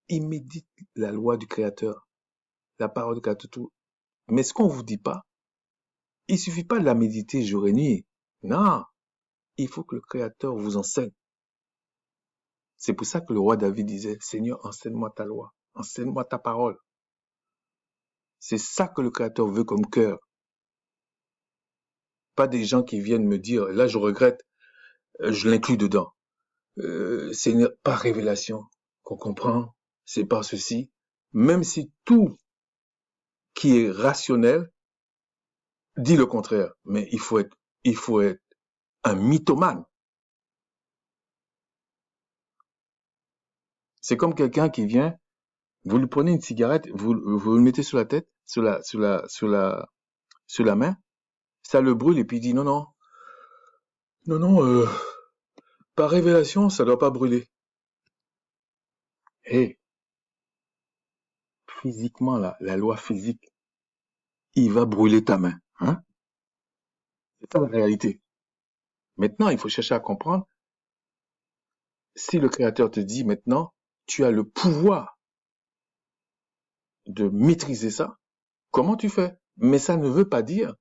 il médite la loi du Créateur, la parole du Créateur. Tout. Mais ce qu'on vous dit pas, il suffit pas de la méditer jour et nuit. Non, il faut que le Créateur vous enseigne. C'est pour ça que le roi David disait, Seigneur, enseigne-moi ta loi, enseigne-moi ta parole. C'est ça que le Créateur veut comme cœur. Pas des gens qui viennent me dire, là je regrette, je l'inclus dedans. Seigneur, par révélation, qu'on comprend, c'est par ceci. Même si tout qui est rationnel dit le contraire, mais il faut être un mythomane. C'est comme quelqu'un qui vient, vous lui prenez une cigarette, vous le mettez sur la tête, sur la main, ça le brûle et puis il dit non, non, par révélation, ça doit pas brûler. Hey, physiquement, la loi physique, il va brûler ta main, hein? C'est ça la réalité. Maintenant, il faut chercher à comprendre si le Créateur te dit maintenant, tu as le pouvoir de maîtriser ça, comment tu fais? Mais ça ne veut pas dire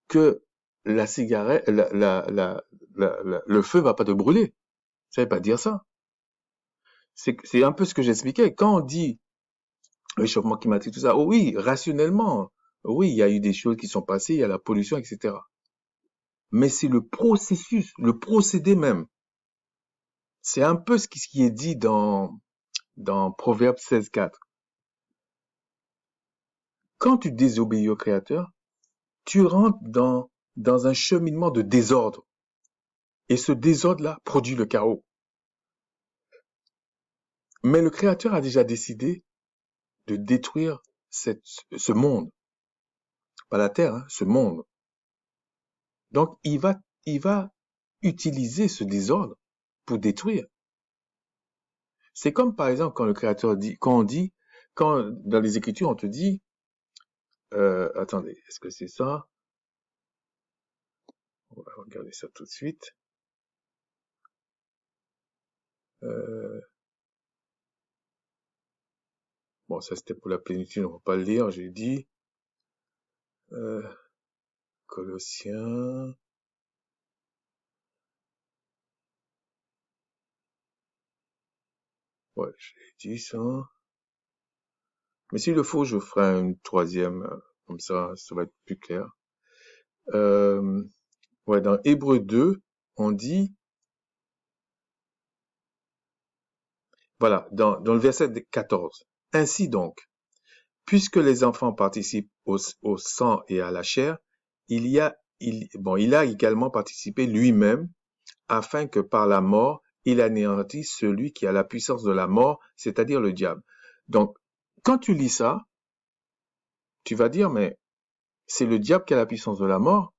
que la cigarette, le feu va pas te brûler. Ça veut pas dire ça. C'est un peu ce que j'expliquais. Quand on dit réchauffement climatique, tout ça, oh oui, rationnellement, oui, il y a eu des choses qui sont passées, il y a la pollution, etc. Mais c'est le processus, le procédé même. C'est un peu ce qui est dit dans Proverbe 16,4. Quand tu désobéis au Créateur, tu rentres dans un cheminement de désordre. Et ce désordre-là produit le chaos. Mais le Créateur a déjà décidé de détruire ce monde. Pas la terre, hein, ce monde. Donc, il va utiliser ce désordre pour détruire. C'est comme, par exemple, quand le Créateur dit, quand dans les Écritures, on te dit, attendez, est-ce que c'est ça? On va regarder ça tout de suite. Bon, ça c'était pour la plénitude, on va pas le lire, j'ai dit, Colossiens, ouais, j'ai dit ça. Mais s'il le faut, je ferai une troisième, comme ça va être plus clair. Ouais, dans Hébreux 2, on dit, voilà, dans le verset 14. Ainsi donc, puisque les enfants participent au sang et à la chair, il a également participé lui-même, afin que par la mort, il anéantisse celui qui a la puissance de la mort, c'est-à-dire le diable. Donc, quand tu lis ça, tu vas dire, mais c'est le diable qui a la puissance de la mort.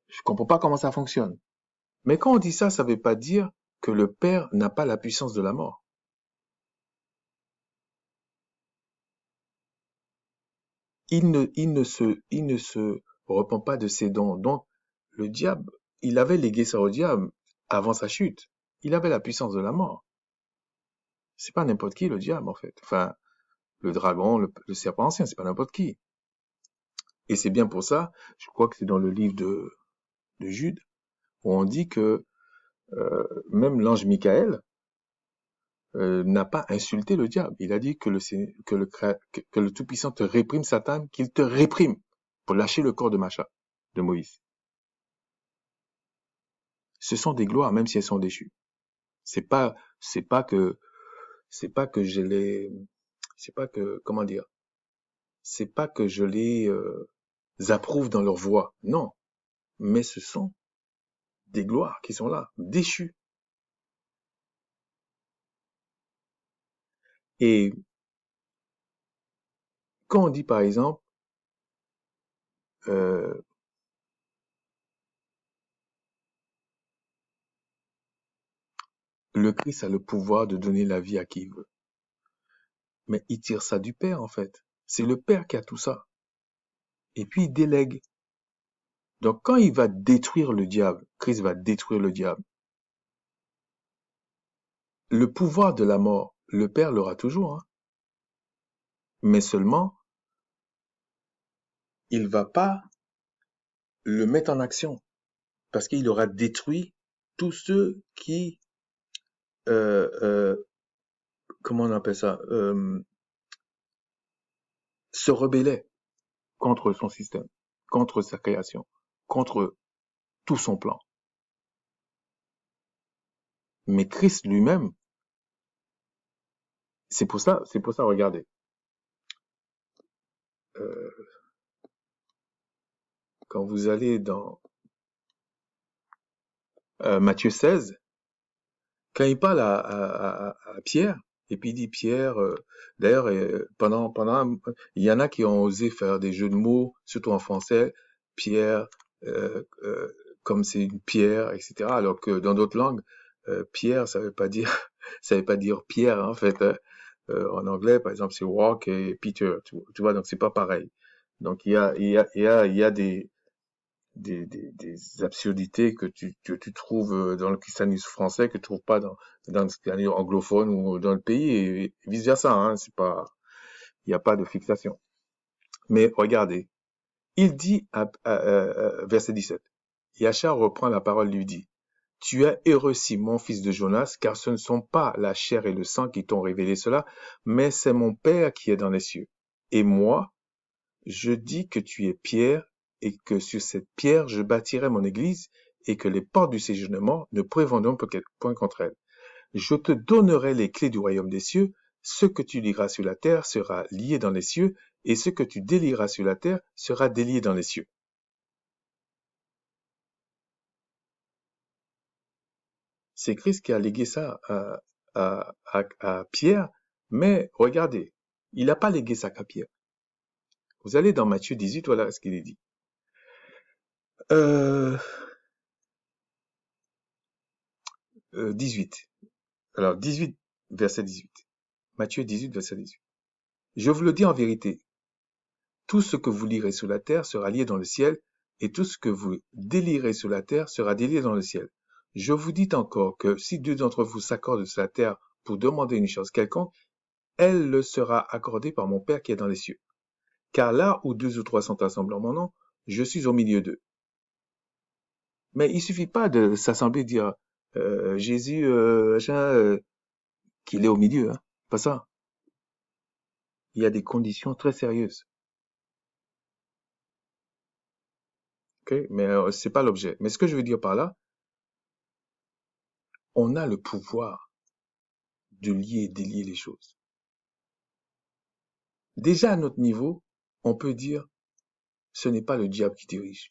Je comprends pas comment ça fonctionne. Mais quand on dit ça, ça veut pas dire que le Père n'a pas la puissance de la mort. Il ne se repent pas de ses dons. Donc, le diable, il avait légué ça au diable avant sa chute. Il avait la puissance de la mort. C'est pas n'importe qui, le diable, en fait. Enfin, le dragon, le serpent ancien, c'est pas n'importe qui. Et c'est bien pour ça, je crois que c'est dans le livre de Jude, où on dit que même l'ange Michael n'a pas insulté le diable. Il a dit que le Tout-Puissant te réprime, Satan, qu'il te réprime pour lâcher le corps de Moïse. Ce sont des gloires, même si elles sont déchues. C'est pas que comment dire, c'est pas que je les approuve dans leur voie. Non. Mais ce sont des gloires qui sont là, déchues. Et quand on dit, par exemple, le Christ a le pouvoir de donner la vie à qui il veut. Mais il tire ça du Père, en fait. C'est le Père qui a tout ça. Et puis, il délègue. Donc, quand il va détruire le diable, Christ va détruire le diable. Le pouvoir de la mort, le Père l'aura toujours, hein. Mais seulement, il va pas le mettre en action. Parce qu'il aura détruit tous ceux qui, euh, euh, comment on appelle ça, se rebellaient contre son système, contre sa création, contre tout son plan. Mais Christ lui-même, c'est pour ça, regardez, euh, quand vous allez dans Matthieu 16, quand il parle à Pierre, et puis il dit Pierre, d'ailleurs, il y en a qui ont osé faire des jeux de mots, surtout en français, Pierre, euh, euh, comme c'est une pierre, etc. Alors que dans d'autres langues, Pierre, ça veut pas dire, ça veut pas dire pierre, hein, en fait. Hein. En anglais, par exemple, c'est rock et Peter, tu vois, donc c'est pas pareil. Donc il y a des absurdités que tu trouves dans le christianisme français que tu trouves pas dans le christianisme anglophone ou dans le pays et vice versa, hein, c'est pas, il n'y a pas de fixation. Mais regardez, il dit verset 17, Yachar reprend la parole, lui dit, tu as heureux Simon, fils de Jonas, car ce ne sont pas la chair et le sang qui t'ont révélé cela, mais c'est mon Père qui est dans les cieux. Et moi, je dis que tu es Pierre, et que sur cette pierre je bâtirai mon église, et que les portes du séjournement ne prévaudront point contre elle. Je te donnerai les clés du royaume des cieux, ce que tu lieras sur la terre sera lié dans les cieux, et ce que tu délieras sur la terre sera délié dans les cieux. C'est Christ qui a légué ça à Pierre, mais regardez, il n'a pas légué ça qu'à Pierre. Vous allez dans Matthieu 18, voilà ce qu'il est dit. Euh, 18. Alors, 18, verset 18. Matthieu 18, verset 18. Je vous le dis en vérité, tout ce que vous lirez sur la terre sera lié dans le ciel, et tout ce que vous délirez sur la terre sera délié dans le ciel. Je vous dis encore que si deux d'entre vous s'accordent sur la terre pour demander une chose quelconque, elle le sera accordée par mon Père qui est dans les cieux. Car là où deux ou trois sont assemblés en mon nom, je suis au milieu d'eux. Mais il suffit pas de s'assembler et dire Jésus, qu'il est au milieu, hein. Pas ça. Il y a des conditions très sérieuses. Okay? Mais c'est pas l'objet. Mais ce que je veux dire par là, on a le pouvoir de lier et délier les choses. Déjà à notre niveau, on peut dire ce n'est pas le diable qui dirige.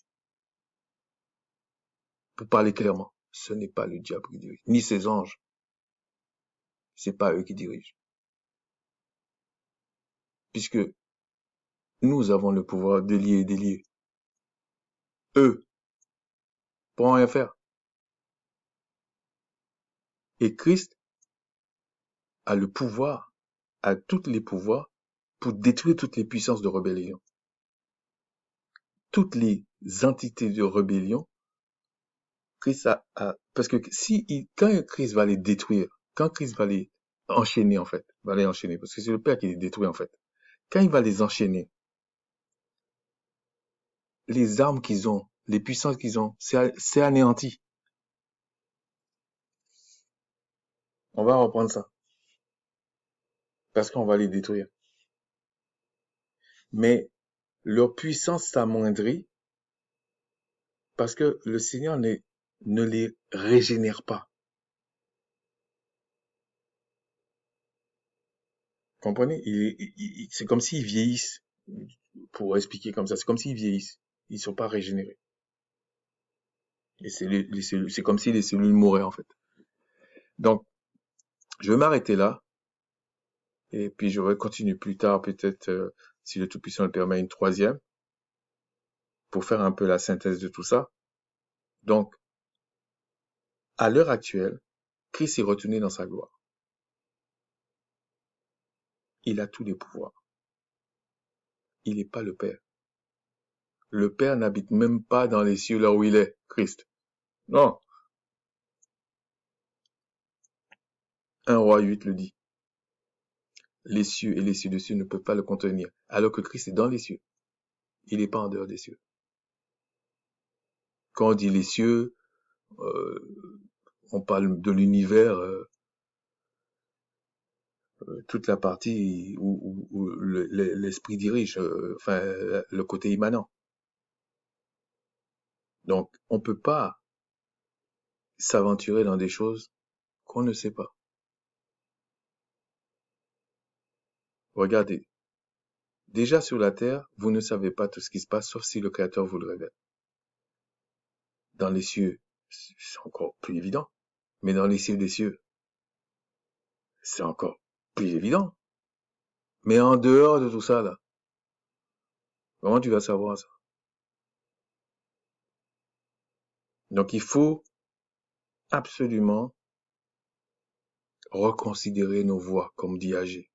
Pour parler clairement, ce n'est pas le diable qui dirige, ni ses anges. C'est pas eux qui dirigent. Puisque nous avons le pouvoir de lier et délier. Eux pourront rien faire. Et Christ a le pouvoir, a tous les pouvoirs pour détruire toutes les puissances de rébellion. Toutes les entités de rébellion, Christ parce que quand Christ va les détruire, quand Christ va les enchaîner en fait, va les enchaîner, parce que c'est le Père qui les détruit en fait. Quand il va les enchaîner, les armes qu'ils ont, les puissances qu'ils ont, c'est anéanti. On va reprendre ça, parce qu'on va les détruire. Mais leur puissance s'amoindrit parce que le Seigneur ne les régénère pas. Comprenez? C'est comme s'ils vieillissent, pour expliquer comme ça, c'est comme s'ils vieillissent. Ils sont pas régénérés. Et c'est comme si les cellules mouraient en fait. Donc, je vais m'arrêter là, et puis je vais continuer plus tard, peut-être, si le Tout-Puissant le permet, une troisième, pour faire un peu la synthèse de tout ça. Donc, à l'heure actuelle, Christ est retourné dans sa gloire. Il a tous les pouvoirs. Il n'est pas le Père. Le Père n'habite même pas dans les cieux là où il est, Christ. Non. 1 Roi 8 le dit. Les cieux et les cieux dessus ne peuvent pas le contenir, alors que Christ est dans les cieux. Il n'est pas en dehors des cieux. Quand on dit les cieux, On parle de l'univers, toute la partie où l'esprit dirige, enfin, le côté immanent. Donc, on peut pas s'aventurer dans des choses qu'on ne sait pas. Regardez, déjà sur la Terre, vous ne savez pas tout ce qui se passe, sauf si le Créateur vous le révèle. Dans les cieux, c'est encore plus évident. Mais dans les cieux des cieux, c'est encore plus évident. Mais en dehors de tout ça, là, comment tu vas savoir ça? Donc, il faut absolument reconsidérer nos voies, comme dit Agé.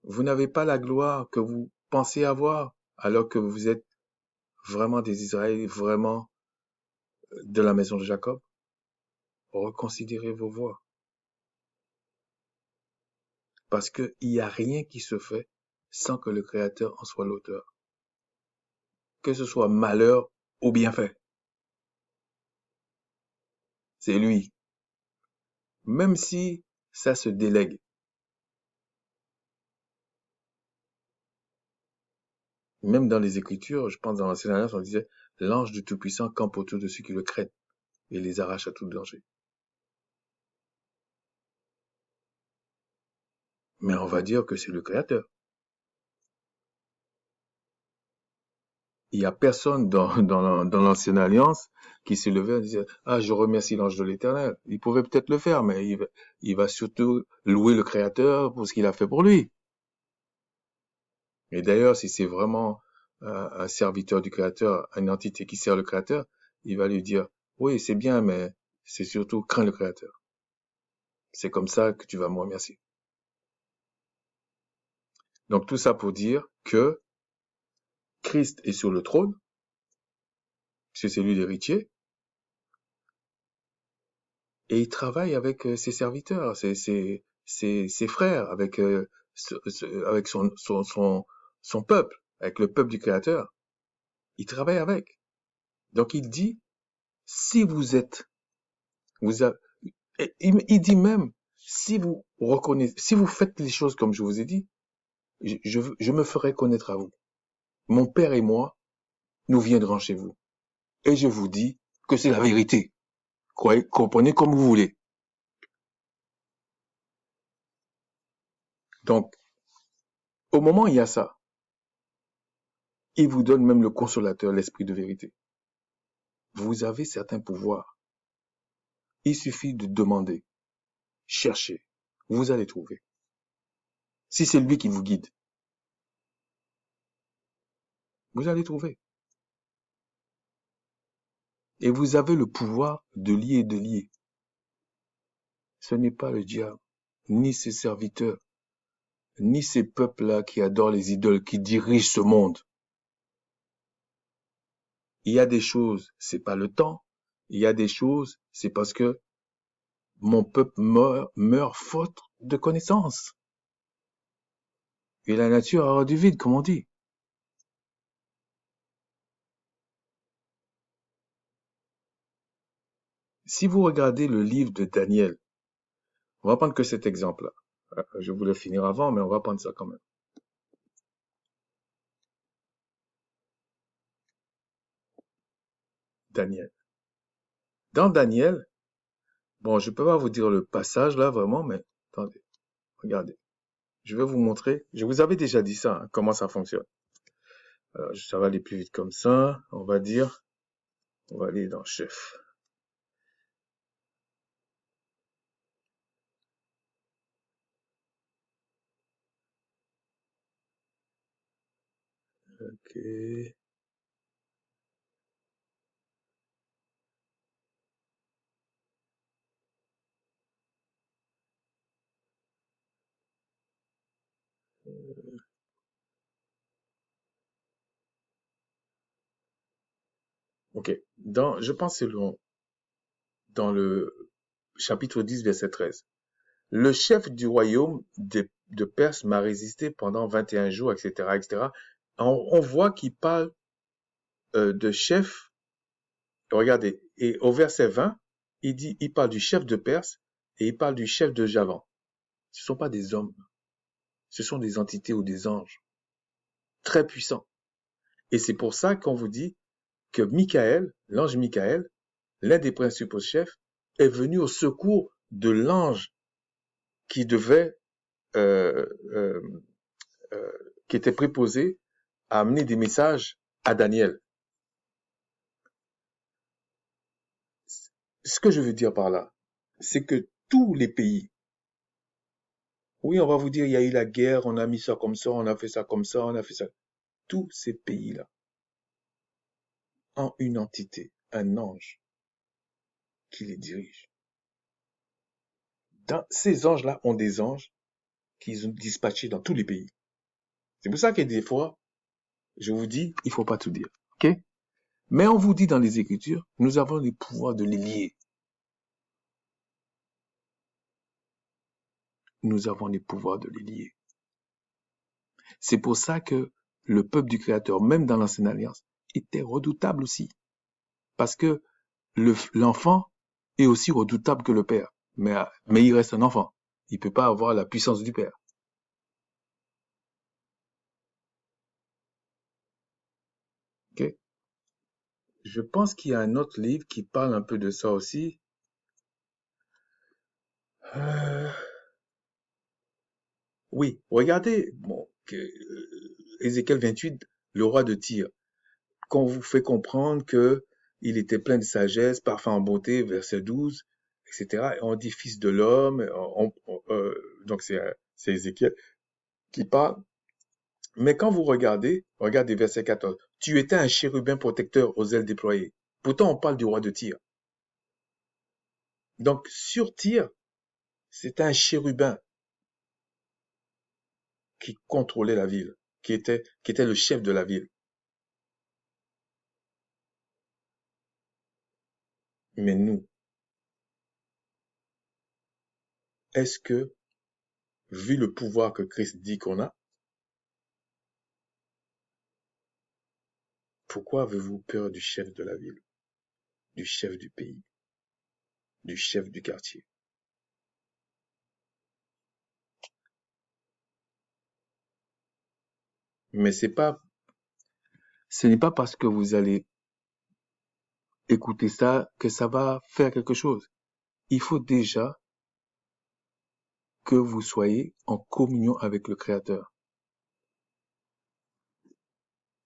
Vous n'avez pas la gloire que vous pensez avoir, alors que vous êtes vraiment des Israélites, vraiment de la maison de Jacob. Reconsidérez vos voies. Parce qu'il n'y a rien qui se fait sans que le Créateur en soit l'auteur. Que ce soit malheur ou bienfait. C'est lui. Même si ça se délègue. Même dans les Écritures, je pense dans l'Ancienne Alliance, on disait l'ange du Tout-Puissant campe autour de ceux qui le craignent et les arrache à tout danger. Mais on va dire que c'est le Créateur. Il n'y a personne dans l'Ancienne Alliance qui s'est levé et disait ah, je remercie l'ange de l'Éternel. Il pouvait peut-être le faire, mais il va surtout louer le Créateur pour ce qu'il a fait pour lui. Et d'ailleurs, si c'est vraiment un serviteur du Créateur, une entité qui sert le Créateur, il va lui dire oui, c'est bien, mais c'est surtout crains le Créateur. C'est comme ça que tu vas me remercier. Donc tout ça pour dire que Christ est sur le trône, c'est lui l'héritier, et il travaille avec ses serviteurs, ses frères, avec, avec son peuple, avec le peuple du Créateur. Il travaille avec. Donc il dit, si vous êtes, il dit même, si vous reconnaissez, si vous faites les choses comme je vous ai dit, je me ferai connaître à vous. Mon Père et moi, nous viendrons chez vous. Et je vous dis que c'est la vérité. Comprenez comme vous voulez. Donc, au moment où il y a ça, il vous donne même le consolateur, l'esprit de vérité. Vous avez certains pouvoirs. Il suffit de demander, chercher. Vous allez trouver. Si c'est lui qui vous guide, vous allez trouver. Et vous avez le pouvoir de lier et de lier. Ce n'est pas le diable, ni ses serviteurs, ni ces peuples-là qui adorent les idoles, qui dirigent ce monde. Il y a des choses, c'est pas le temps. Il y a des choses, c'est parce que mon peuple meurt faute de connaissances. Et la nature a du vide, comme on dit. Si vous regardez le livre de Daniel, on va prendre que cet exemple-là. Je voulais finir avant, mais on va prendre ça quand même. Daniel. Dans Daniel, bon, je peux pas vous dire le passage là vraiment, mais attendez, regardez. Je vais vous montrer. Je vous avais déjà dit ça, hein, comment ça fonctionne. Alors, ça va aller plus vite comme ça. On va dire, on va aller dans chef. Ok. Ok. Je pense que c'est dans le chapitre 10, verset 13. Le chef du royaume de Perse m'a résisté pendant 21 jours, etc., etc. On voit qu'il parle de chef regardez, et au verset 20, il parle du chef de Perse et il parle du chef de Javan. Ce ne sont pas des hommes, ce sont des entités ou des anges très puissants. Et c'est pour ça qu'on vous dit que Michael, l'ange Michael, l'un des principaux chefs, est venu au secours de l'ange qui devait, euh, euh, qui était préposé à amener des messages à Daniel. Ce que je veux dire par là, c'est que tous les pays, oui, on va vous dire, il y a eu la guerre, on a mis ça comme ça, on a fait ça comme ça, on a fait ça. Tous ces pays-là ont une entité, un ange qui les dirige. Ces anges-là ont des anges qu'ils ont dispatchés dans tous les pays. C'est pour ça que des fois, je vous dis, il faut pas tout dire. OK? Mais on vous dit dans les Écritures, nous avons le pouvoir de les lier. Nous avons les pouvoirs de les lier. C'est pour ça que le peuple du Créateur, même dans l'Ancienne Alliance, était redoutable aussi. Parce que l'enfant est aussi redoutable que le père. Mais il reste un enfant. Il ne peut pas avoir la puissance du père. OK? Je pense qu'il y a un autre livre qui parle un peu de ça aussi. Oui, regardez, bon, Ézéchiel 28, le roi de Tyr, qu'on vous fait comprendre que il était plein de sagesse, parfait en beauté, verset 12, etc. Et on dit fils de l'homme, donc c'est Ézéchiel qui parle. Mais quand vous regardez verset 14, tu étais un chérubin protecteur aux ailes déployées. Pourtant, on parle du roi de Tyr. Donc, sur Tyr, c'est un chérubin qui contrôlait la ville, qui était le chef de la ville. Mais nous, est-ce que, vu le pouvoir que Christ dit qu'on a, pourquoi avez-vous peur du chef de la ville, du chef du pays, du chef du quartier? Mais ce n'est pas parce que vous allez écouter ça que ça va faire quelque chose. Il faut déjà que vous soyez en communion avec le Créateur.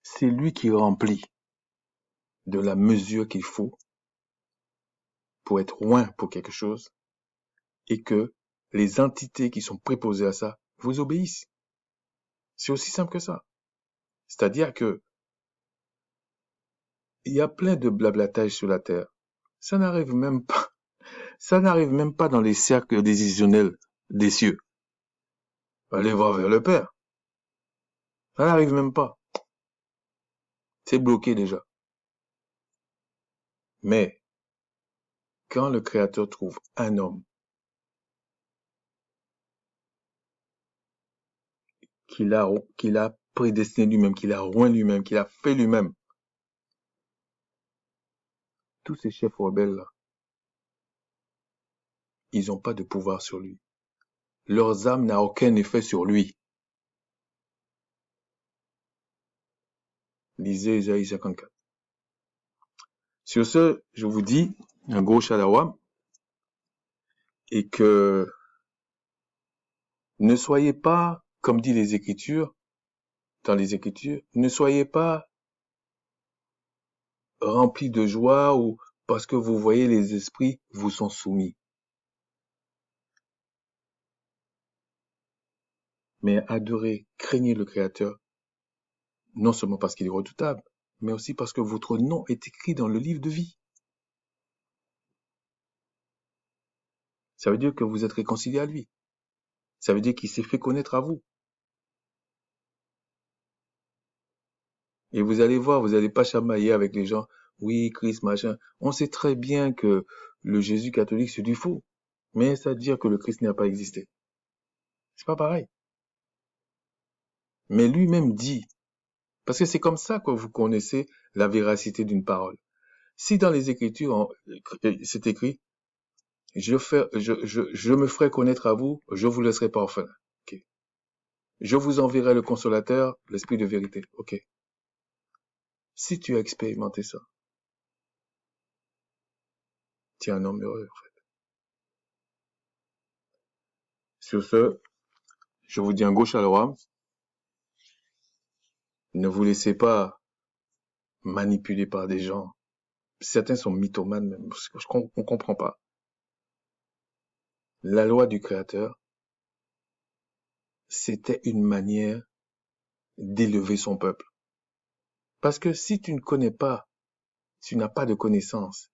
C'est lui qui remplit de la mesure qu'il faut pour être loin pour quelque chose et que les entités qui sont préposées à ça vous obéissent. C'est aussi simple que ça. C'est-à-dire que il y a plein de blablatage sur la terre. Ça n'arrive même pas dans les cercles décisionnels des cieux. Allez voir vers le Père. Ça n'arrive même pas. C'est bloqué déjà. Mais quand le Créateur trouve un homme qu'il a prédestiné lui-même, qu'il a oint lui-même, qu'il a fait lui-même, tous ces chefs rebelles-là, ils n'ont pas de pouvoir sur lui. Leurs âmes n'ont aucun effet sur lui. Lisez Isaïe 54. Sur ce, je vous dis un gros shalom et que ne soyez pas, comme dit les Écritures, dans les Écritures, ne soyez pas remplis de joie ou parce que vous voyez les esprits vous sont soumis. Mais adorez, craignez le Créateur, non seulement parce qu'il est redoutable, mais aussi parce que votre nom est écrit dans le livre de vie. Ça veut dire que vous êtes réconcilié à lui. Ça veut dire qu'il s'est fait connaître à vous. Et vous allez voir, vous n'allez pas chamailler avec les gens. Oui, Christ, machin. On sait très bien que le Jésus catholique, c'est du faux. Mais ça veut dire que le Christ n'a pas existé. C'est pas pareil. Mais lui-même dit, parce que c'est comme ça que vous connaissez la véracité d'une parole. Si dans les Écritures, c'est écrit, je me ferai connaître à vous, je vous laisserai pas orphelin. Ok. Je vous enverrai le consolateur, l'esprit de vérité. Ok. Si tu as expérimenté ça, tu es un homme heureux, en fait. Sur ce, je vous dis un gauche à l'oram. Ne vous laissez pas manipuler par des gens. Certains sont mythomanes même. On comprend pas. La loi du Créateur, c'était une manière d'élever son peuple. Parce que si tu ne connais pas, tu n'as pas de connaissance,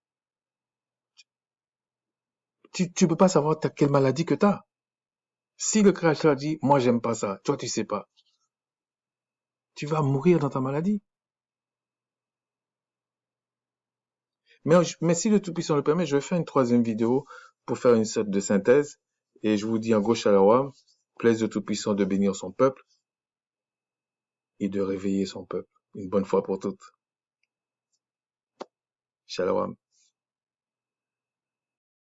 tu peux pas savoir quelle maladie que tu as. Si le Créateur dit, moi j'aime pas ça, toi tu sais pas, tu vas mourir dans ta maladie. Mais si le Tout-Puissant le permet, je vais faire une troisième vidéo pour faire une sorte de synthèse. Et je vous dis en gros shalom, plaise au Tout-Puissant de bénir son peuple et de réveiller son peuple. Une bonne fois pour toutes. Shalom.